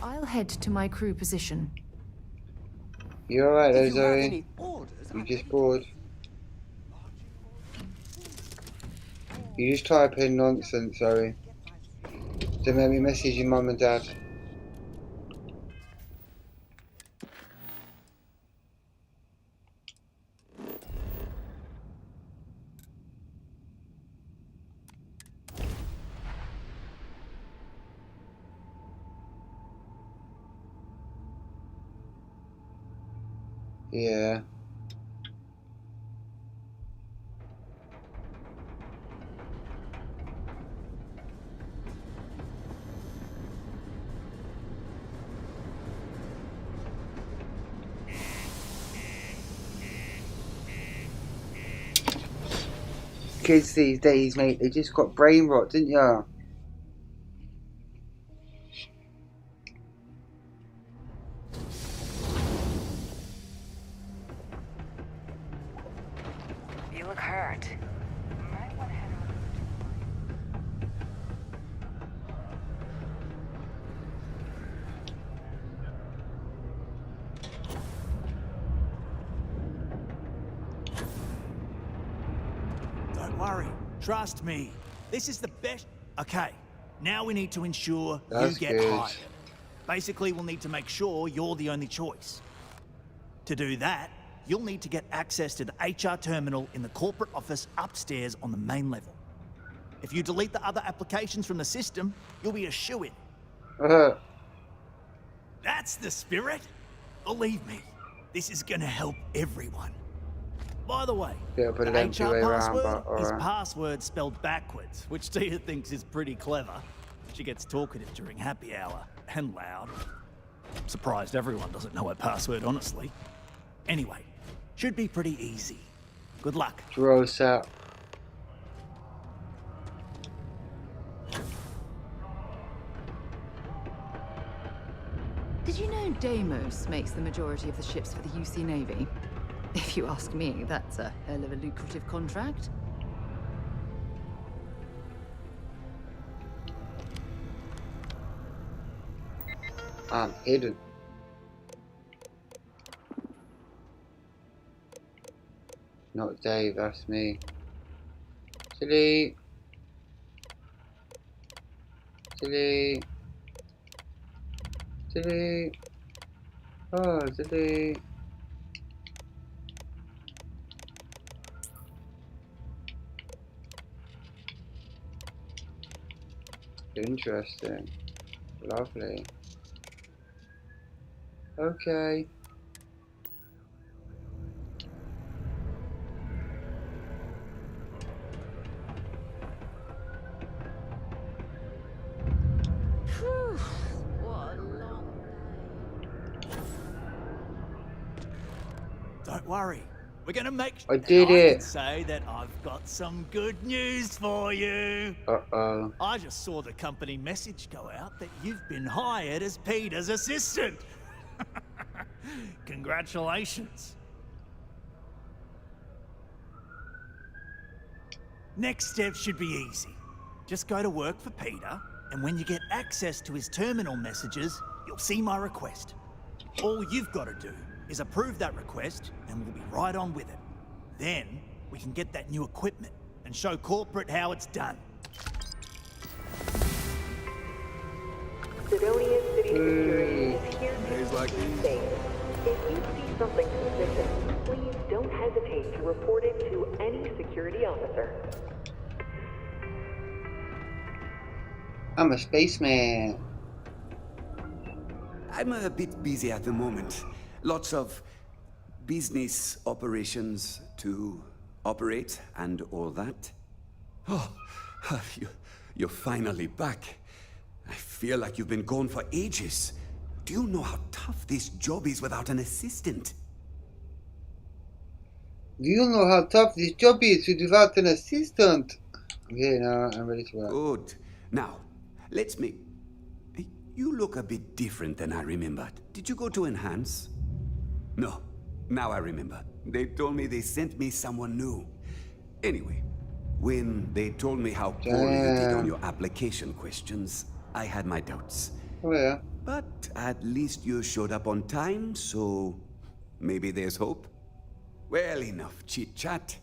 I'll head to my crew position. You alright though, If you have Zoe? any orders, You I'm just ready. bored? You just type in nonsense, Zoe. Don't make me message your mum and dad. Yeah. Kids these days, mate, they just got brain rot, didn't ya? You look hurt. Might want to head over. Don't worry. Trust me. This is the best. Okay. Now we need to ensure That's you get good. hired. Basically, we'll need to make sure you're the only choice. To do that, you'll need to get access to the HR terminal in the corporate office upstairs on the main level. If you delete the other applications from the system, you'll be a shoo-in. That's the spirit. Believe me, this is gonna help everyone. By the way, Yeah, put the it empty HR way around, password but is alright. password spelled backwards, which Tia thinks is pretty clever. She gets talkative during happy hour, and loud. I'm surprised everyone doesn't know her password, honestly. Anyway, should be pretty easy. Good luck. Gross out. Did you know Deimos makes the majority of the ships for the UC Navy? If you ask me, that's a hell of a lucrative contract. I'm hidden. Not Dave, that's me. Delete. Delete. Delete. Oh, delete. Interesting. Lovely. Okay. Don't worry. We're gonna make I did and I it. can say that I've got some good news for you. Uh-oh. I just saw the company message go out that you've been hired as Peter's assistant. Congratulations. Next step should be easy. Just go to work for Peter, and when you get access to his terminal messages, you'll see my request. All you've got to do is approve that request, and we'll be right on with it. Then, we can get that new equipment and show corporate how it's done. Sidonia City Security is here to keep you safe. If you see something suspicious, please don't hesitate to report it to any security officer. I'm a spaceman. I'm a bit busy at the moment. Lots of business operations to operate and all that. Oh, you're finally back. I feel like you've been gone for ages. Do you know how tough this job is without an assistant? Do you know how tough this job is without an assistant? Okay, now I'm ready to work. Good. Now, let's make... You look a bit different than I remembered. Did you go to Enhance? No. Now I remember. They told me they sent me someone new. Anyway, when they told me how poorly you did on your application questions, I had my doubts. Oh yeah. But at least you showed up on time, so maybe there's hope. Well, enough chit-chat.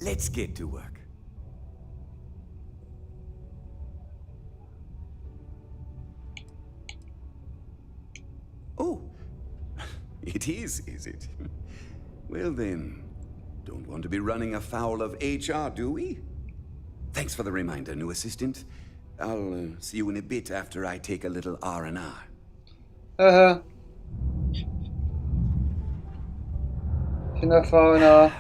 Let's get to work. Oh, it is it? Well then, don't want to be running afoul of HR, do we? Thanks for the reminder, new assistant. I'll see you in a bit after I take a little R&R. 'Tis Isn't far enough?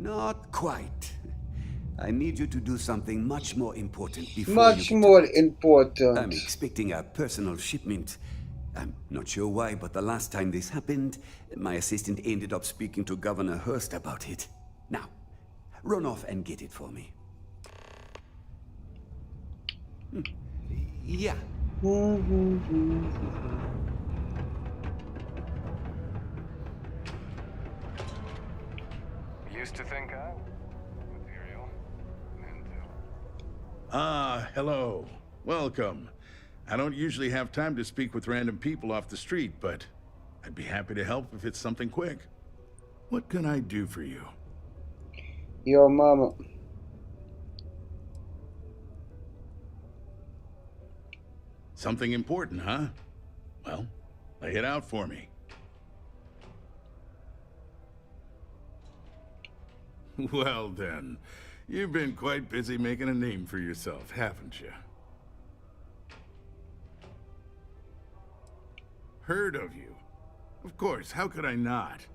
Not quite. I need you to do something much more important before Much you get more to that. important. I'm expecting a personal shipment. I'm not sure why, but the last time this happened, my assistant ended up speaking to Governor Hurst about it. Now, run off and get it for me. Yeah. Used to think I was material. Ah, hello. Welcome. I don't usually have time to speak with random people off the street, but I'd be happy to help if it's something quick. What can I do for you? Your mama. Something important, huh? Well, lay it out for me. Well then, you've been quite busy making a name for yourself, haven't you? Heard of you. Of course, how could I not?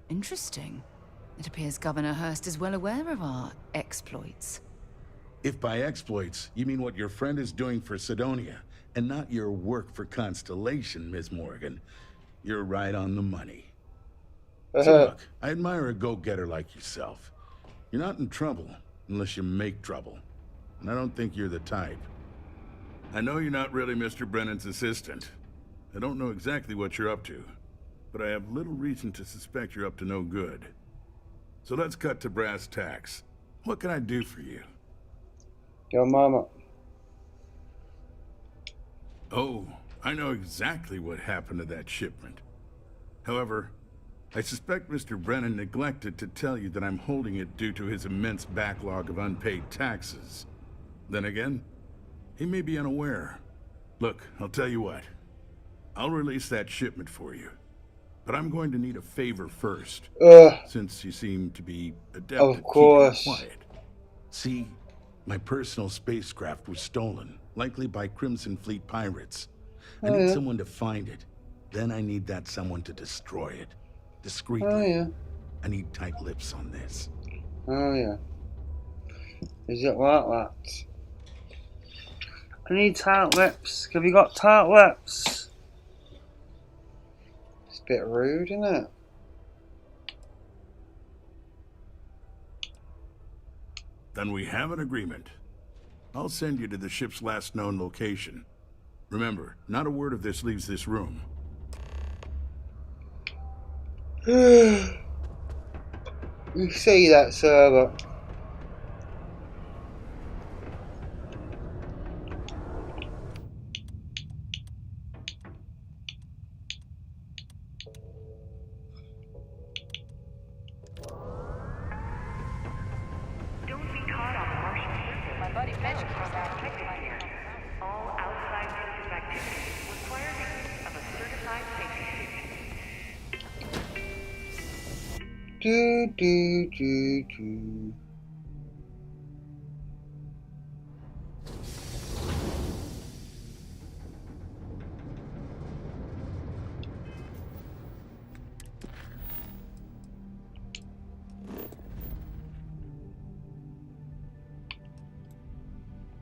Interesting. It appears Governor Hurst is well aware of our exploits. If by exploits, you mean what your friend is doing for Sidonia, and not your work for Constellation, Miss Morgan, you're right on the money. So look, I admire a go-getter like yourself. You're not in trouble unless you make trouble. And I don't think you're the type. I know you're not really Mr. Brennan's assistant. I don't know exactly what you're up to, but I have little reason to suspect you're up to no good. So let's cut to brass tacks. What can I do for you? Your mama. Oh, I know exactly what happened to that shipment. However, I suspect Mr. Brennan neglected to tell you that I'm holding it due to his immense backlog of unpaid taxes. Then again, he may be unaware. Look, I'll tell you what. I'll release that shipment for you. But I'm going to need a favor first, since you seem to be adept at keeping quiet. See, my personal spacecraft was stolen, likely by Crimson Fleet pirates. I need someone to find it. Then I need that someone to destroy it. Discreetly. I need tight lips on this. Oh yeah. Is it like that? I need tight lips. Have you got tight lips? It's a bit rude, isn't it? Then we have an agreement. I'll send you to the ship's last known location. Remember, not a word of this leaves this room. You see that, server? Don't be caught on the Martian surface. My buddy Mitch keeps asking here. All outside surface activity requires the use of a certified safety suit. Do.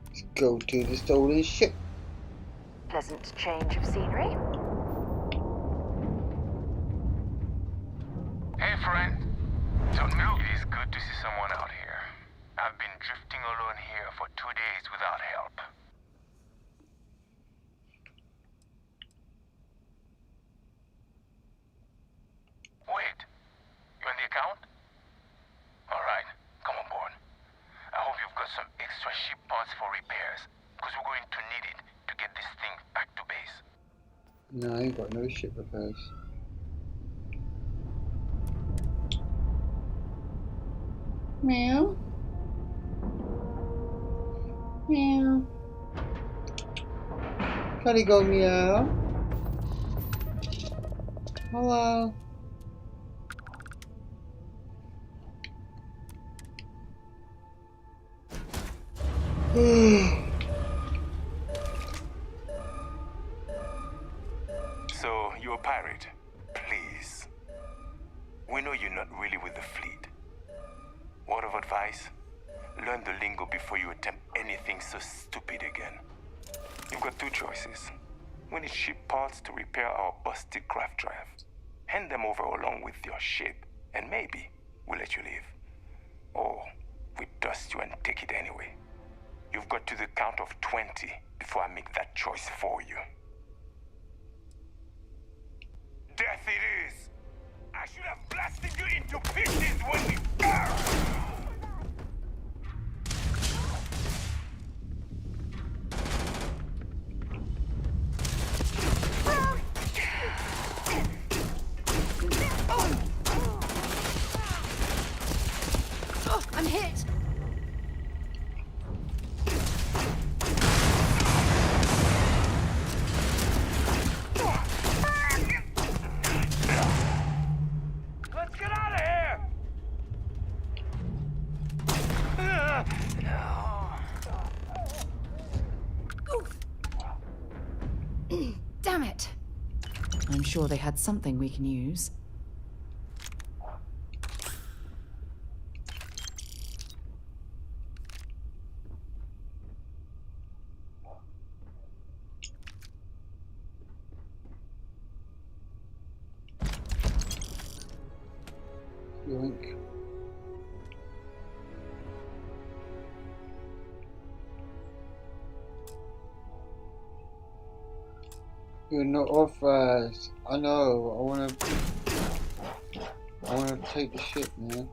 Let's go to the stolen ship. Pleasant change of scenery. Hey, friend. So it is good to see someone out here. I've been drifting alone here for 2 days without help. Wait, you on the account? Alright, come on board. I hope you've got some extra ship parts for repairs, because we're going to need it to get this thing back to base. No, I ain't got no ship repairs. Meow. Meow. Gotta go meow. Hello. So, you're a pirate? we know you're not really with the fleet. Word of advice? Learn the lingo before you attempt anything so stupid again. You've got two choices. We need ship parts to repair our busted craft drive. Hand them over along with your ship, and maybe we'll let you leave. Or we dust you and take it anyway. You've got to the count of 20 before I make that choice for you. Death it is! I should have blasted you into pieces when we... Oh, I'm hit! Let's get out of here! Damn it! I'm sure they had something we can use. Yoink. You're not authorized. I know. I wanna take the ship, man.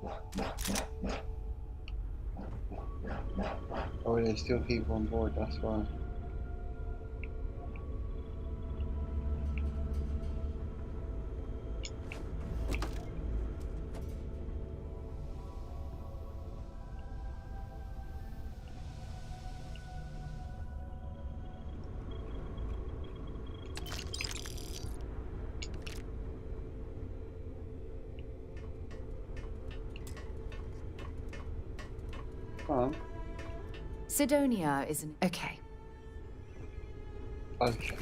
Oh, there's still people on board. That's why. Sidonia isn't... Okay. Okay.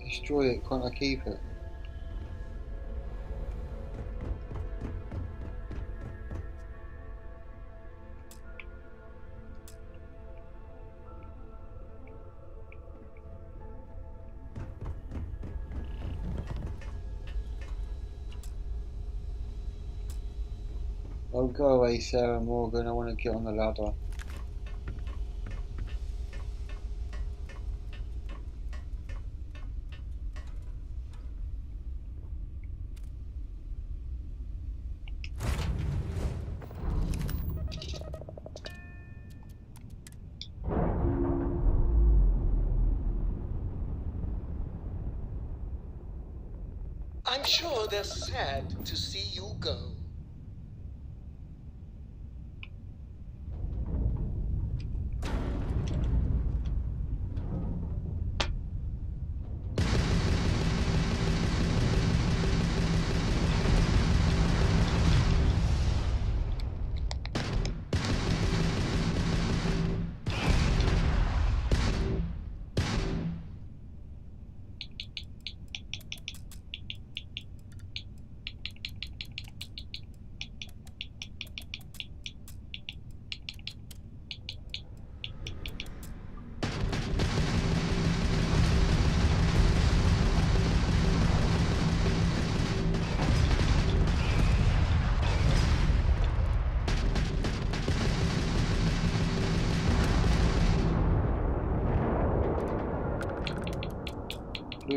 Destroy it, can't I keep it? Oh, go away, Sarah Morgan. I want to get on the ladder. I'm sure they're sad to see you go.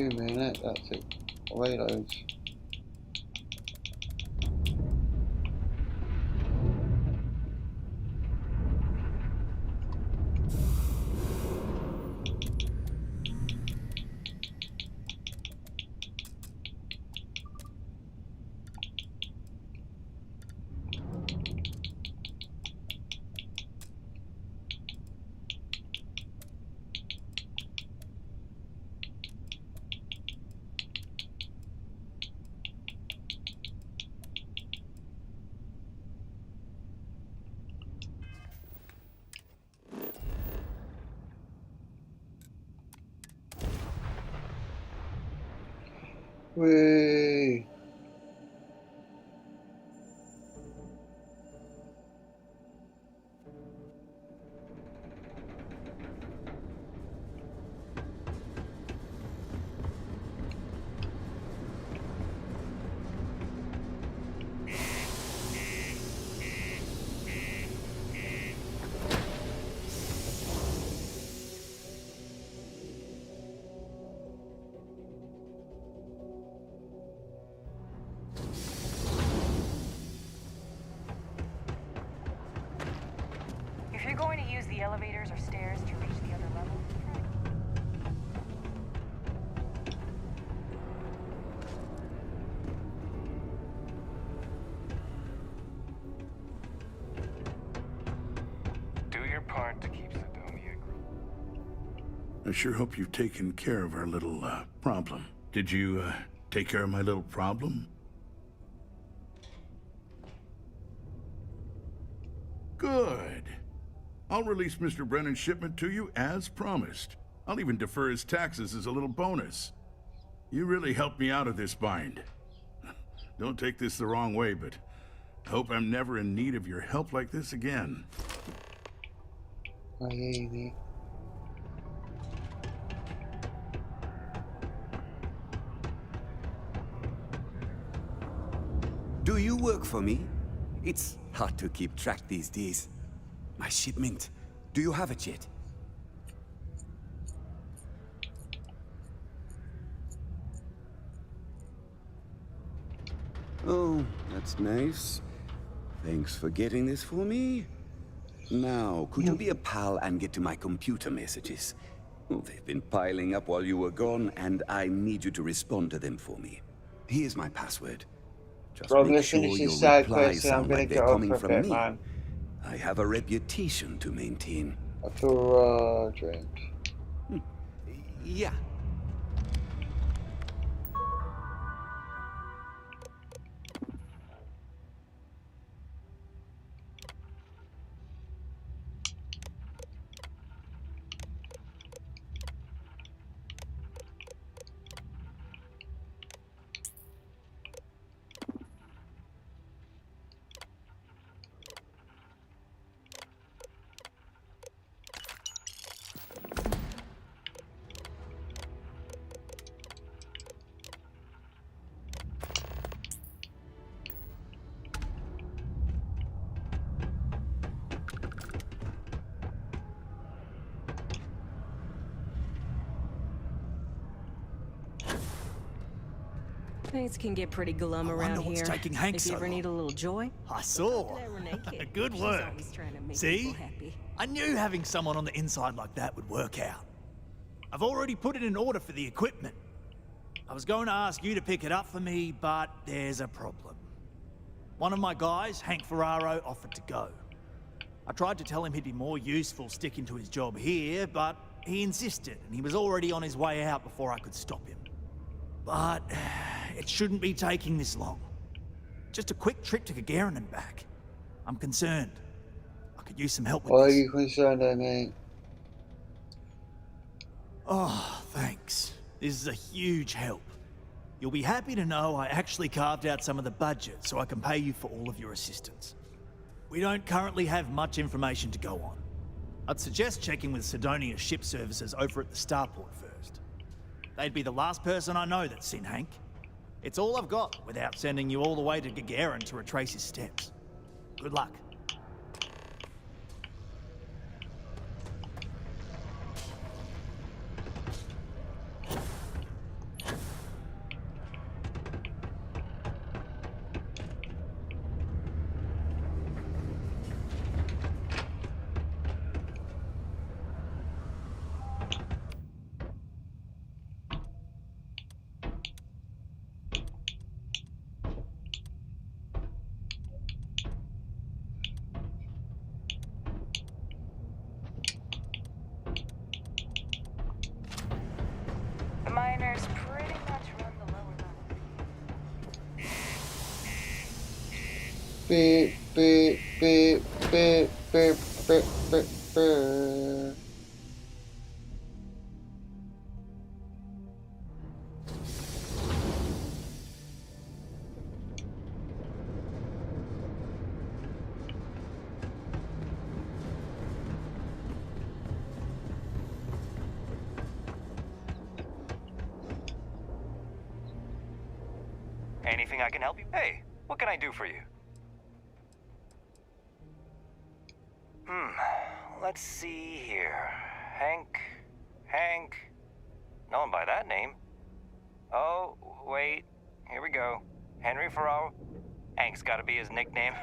minute, that's it. Way loads. Whee! If you're going to use the elevators or stairs to reach the other level, Do your part to keep Sidonia. I sure hope you've taken care of our little, problem. Did you, take care of my little problem? Good. I'll release Mr. Brennan's shipment to you as promised. I'll even defer his taxes as a little bonus. You really helped me out of this bind. Don't take this the wrong way, but I hope I'm never in need of your help like this again. Do you work for me? It's hard to keep track these days. My shipment. Do you have it yet? Oh, that's nice. Thanks for getting this for me. Now, could you be a pal and get to my computer messages? Oh, they've been piling up while you were gone, and I need you to respond to them for me. Here's my password. Just Bro, I'm gonna make sure finish your this side replies quest and I'm sound gonna like get they're off coming for a from bit, me. man. I have a reputation to maintain. A project. Yeah. Things can get pretty glum I around wonder what's here. taking Hank If so you ever long. need a little joy, I saw. Good She's work. always trying to make See? people happy. I knew having someone on the inside like that would work out. I've already put it in order for the equipment. I was going to ask you to pick it up for me, but there's a problem. One of my guys, Hank Ferraro, offered to go. I tried to tell him he'd be more useful sticking to his job here, but he insisted, and he was already on his way out before I could stop him. But it shouldn't be taking this long. Just a quick trip to Gagarin and back. I'm concerned. I could use some help with Why are this. you concerned, mate? Oh, thanks. This is a huge help. You'll be happy to know I actually carved out some of the budget so I can pay you for all of your assistance. We don't currently have much information to go on. I'd suggest checking with Sidonia's ship services over at the starport first. They'd be the last person I know that's seen Hank. It's all I've got without sending you all the way to Gagarin to retrace his steps. Good luck. beep, beep, beep, beep, beep, beep, beep, beep. Anything I can help you? Hey, what can I do for you? Let's see here. Hank. No one by that name. Oh, wait. Here we go. Henry Farrell. Hank's gotta be his nickname.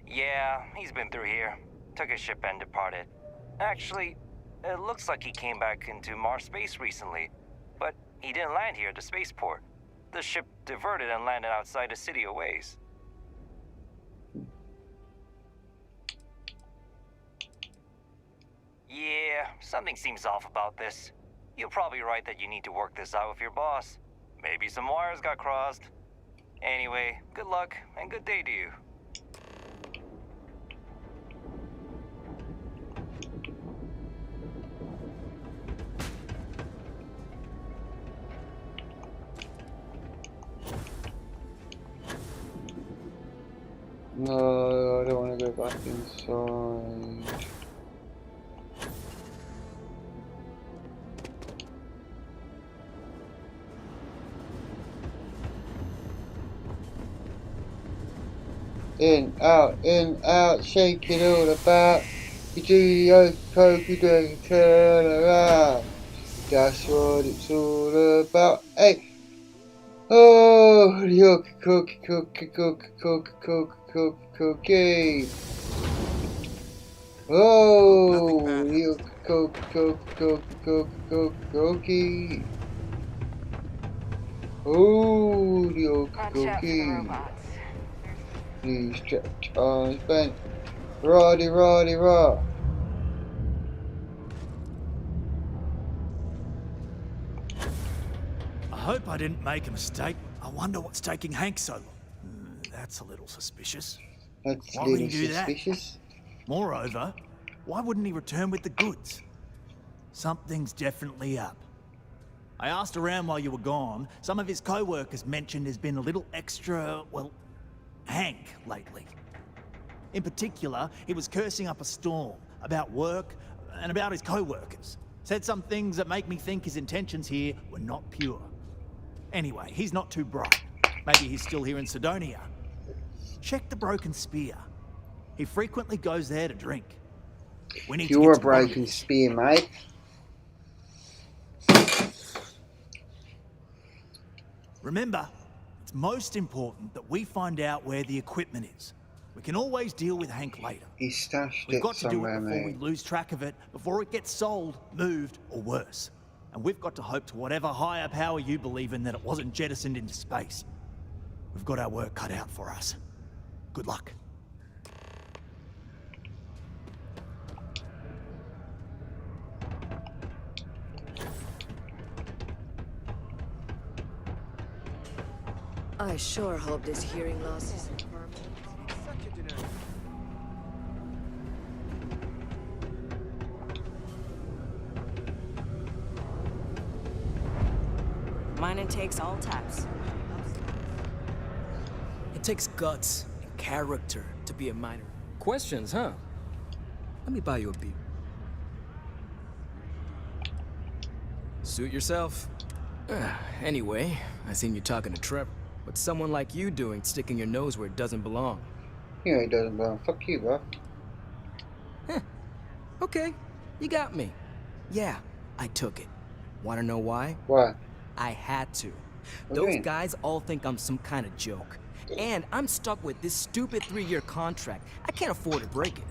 Yeah, he's been through here. Took his ship and departed. Actually, it looks like he came back into Mars space recently. But he didn't land here at the spaceport. The ship diverted and landed outside the city a ways. Yeah, something seems off about this. You're probably right that you need to work this out with your boss. Maybe some wires got crossed. Anyway, good luck and good day to you. No, I don't want to go back inside. In, out, shake it all about. You do your coke, you do turn around. That's what it's all about. Hey! Oh, cookie. Oh, cookie. Oh, cookie. Please stretch arms bent. Roddy, rah. I hope I didn't make a mistake. I wonder what's taking Hank so long. That's a little suspicious. That's Why a would little he do suspicious. That? Moreover, why wouldn't he return with the goods? Something's definitely up. I asked around while you were gone. Some of his co-workers mentioned there's been a little extra, well, Hank lately. In particular, he was cursing up a storm about work and about his co-workers. Said some things that make me think his intentions here were not pure. Anyway, he's not too bright. Maybe he's still here in Sidonia. Check the Broken Spear. He frequently goes there to drink. We need to You're get a to the bottom of broken this. spear, mate. Remember, it's most important that we find out where the equipment is. We can always deal with Hank later. He stashed We've it got to do it somewhere, before mate. we lose track of it, before it gets sold, moved, or worse. And we've got to hope to whatever higher power you believe in that it wasn't jettisoned into space. We've got our work cut out for us. Good luck. I sure hope this hearing loss isn't permanent. Mining takes all types. It takes guts and character to be a miner. Questions, huh? Let me buy you a beer. Suit yourself. Anyway, I seen you talking to Trevor. What's someone like you doing sticking your nose where it doesn't belong? Yeah, it doesn't belong. Fuck you, bro. Okay, you got me. Yeah, I took it. Wanna know why? Why? I had to. What do you Those mean? guys all think I'm some kind of joke. And I'm stuck with this stupid 3-year contract. I can't afford to break it.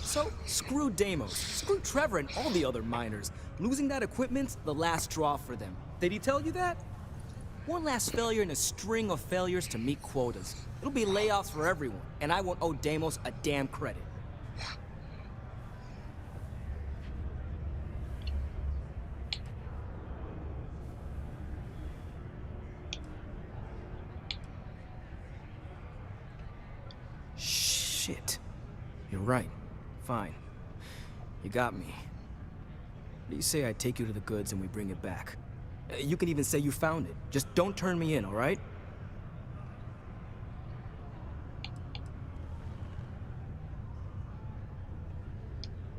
So, screw Deimos, screw Trevor and all the other miners. Losing that equipment's the last straw for them. Did he tell you that? One last failure in a string of failures to meet quotas. It'll be layoffs for everyone, and I won't owe Deimos a damn credit. Shit. You're right. Fine. You got me. What do you say I take you to the goods and we bring it back? You can even say you found it. Just don't turn me in, all right?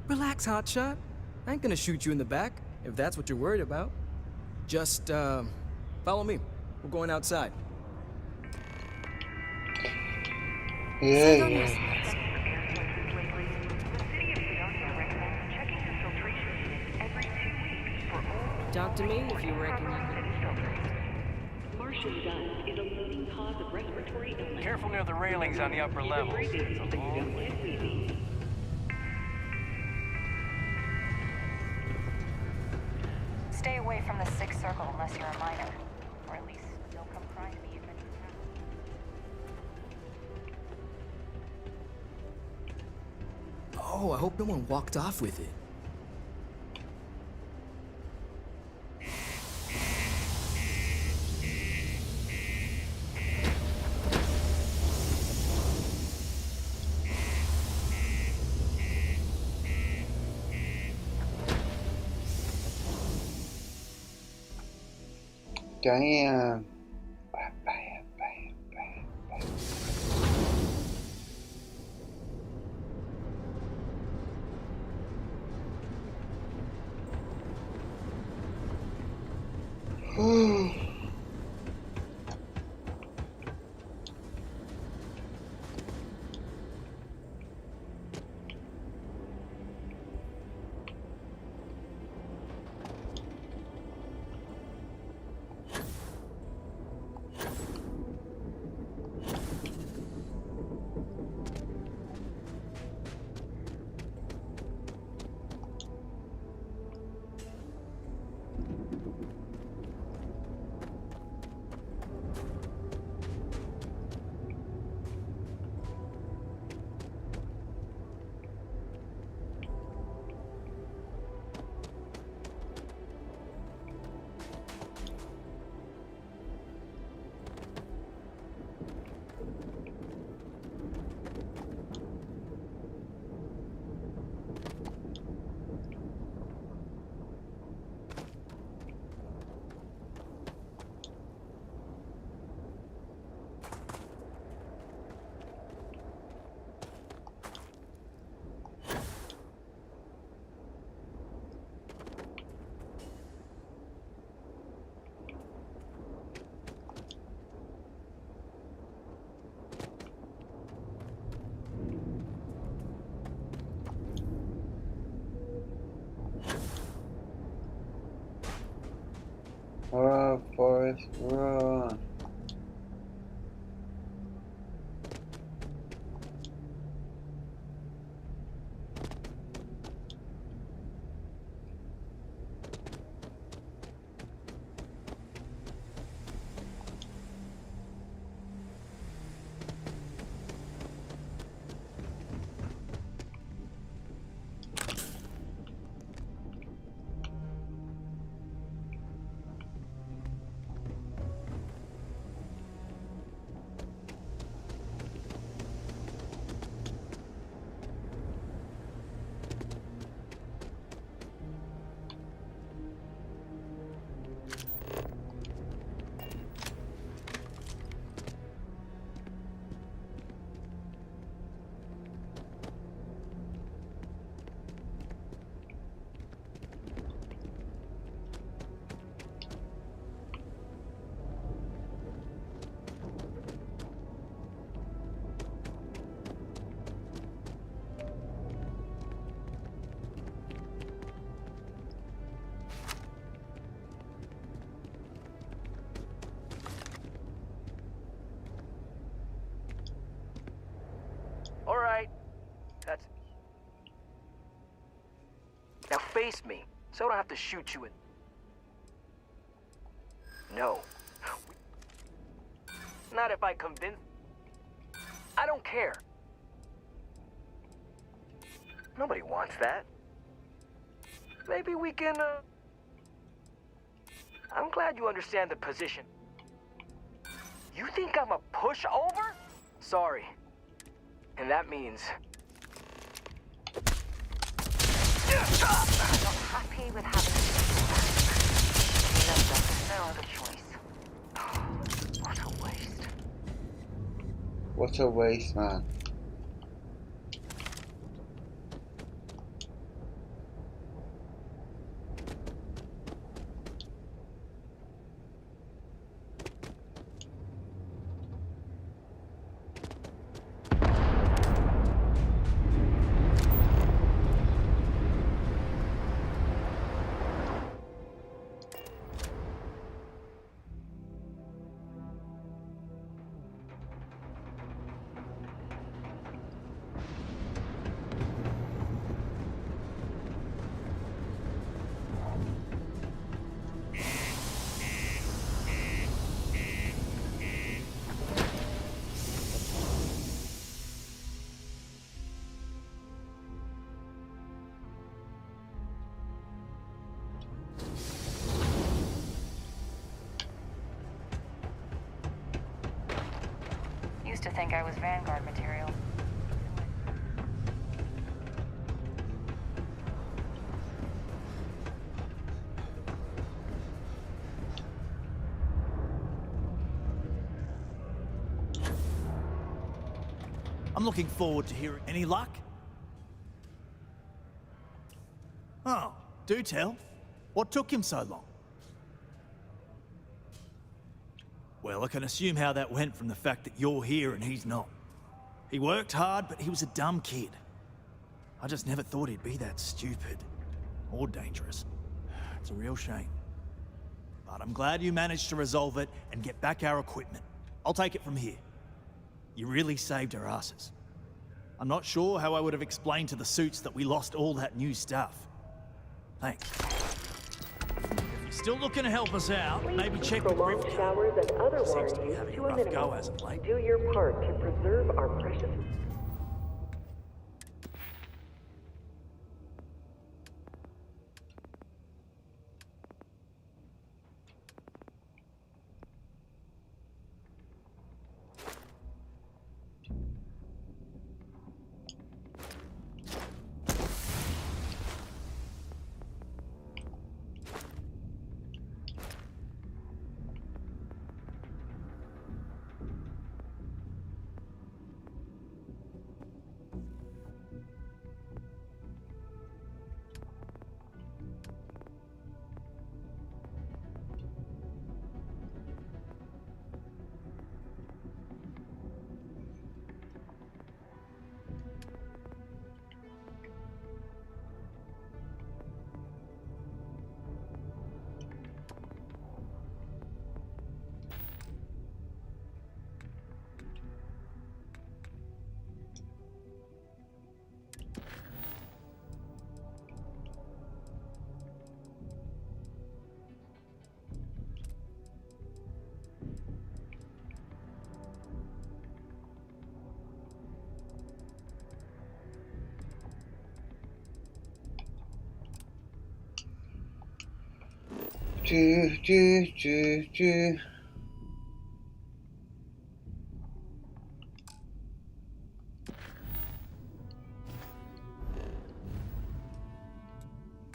Relax, hotshot. I ain't gonna shoot you in the back, if that's what you're worried about. Just, follow me. We're going outside. Yeah. Talk to me if you reckon you can. Martian dust is a leading cause of respiratory illness. Careful near the railings on the upper levels. Stay away from the Sixth Circle unless you're a minor. Or at least you'll come crying to me if anything happens. Oh, I hope no one walked off with it. Damn. Run, Forrest, run. Alright. That's... Now face me, so I don't have to shoot you in... No. Not if I convince... I don't care. Nobody wants that. Maybe we can, I'm glad you understand the position. You think I'm a pushover? Sorry. In And that means... I'm not happy with having to do that. No other choice. What a waste. What a waste, man. Used to think I was Vanguard material. I'm looking forward to hearing. Any luck? Oh, do tell. What took him so long? Well, I can assume how that went from the fact that you're here and he's not. He worked hard, but he was a dumb kid. I just never thought he'd be that stupid. Or dangerous. It's a real shame. But I'm glad you managed to resolve it and get back our equipment. I'll take it from here. You really saved our asses. I'm not sure how I would have explained to the suits that we lost all that new stuff. Thanks. If you're still looking to help us out, maybe check the prolonged showers and other water Seems to be use having to a a rough minimum. go as of late. Do your part to preserve our precious...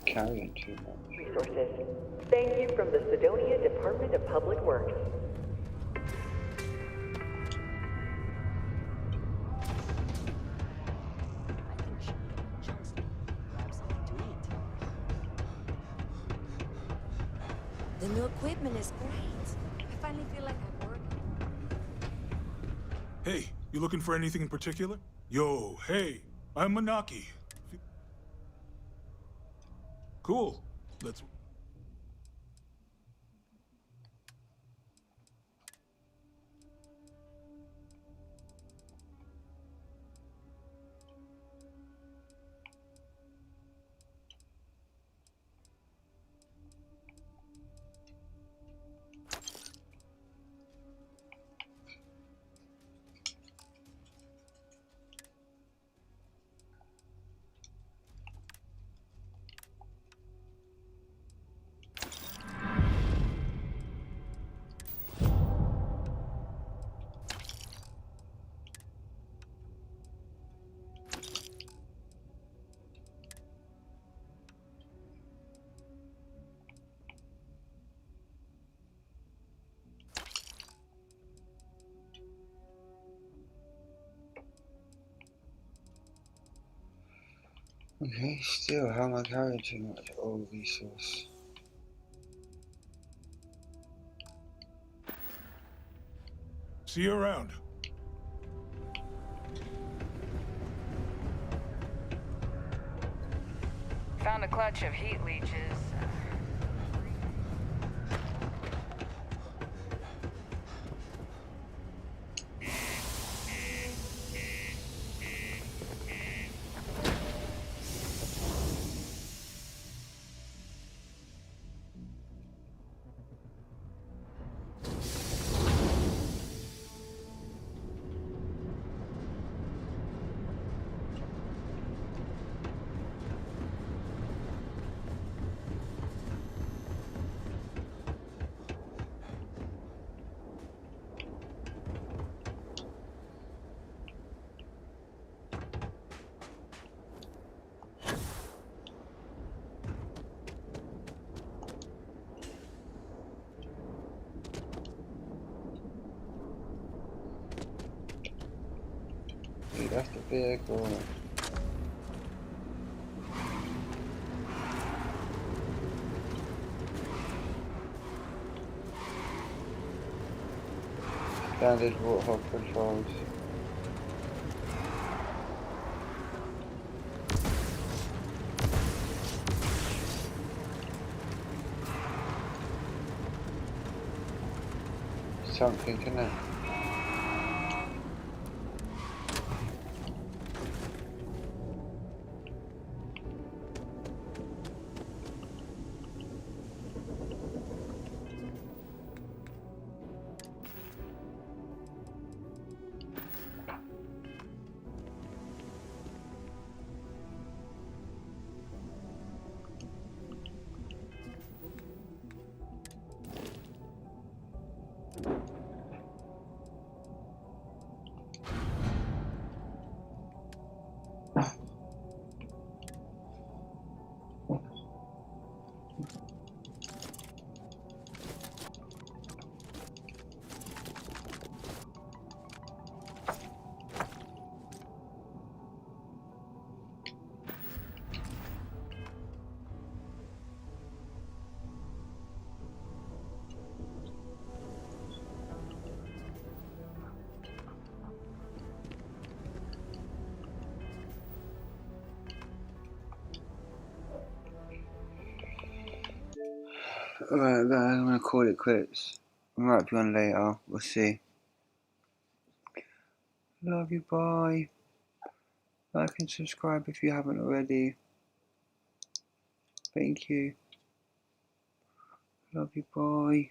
Carrying too much. Resources. Thank you from the Sidonia Department of Public Works. The new equipment is great. I finally feel like I'm working. Hey, you looking for anything in particular? Yo, hey, I'm Manaki. Cool. Let's... Okay, still, how am I carrying too much oil resource? See you around. Found a clutch of heat leeches. See, that's the vehicle. Standard warthog controls. Something, can it? Alright guys, I'm gonna call it quits. I might be on later, we'll see. Love you, bye. Like and subscribe if you haven't already. Thank you. Love you, bye.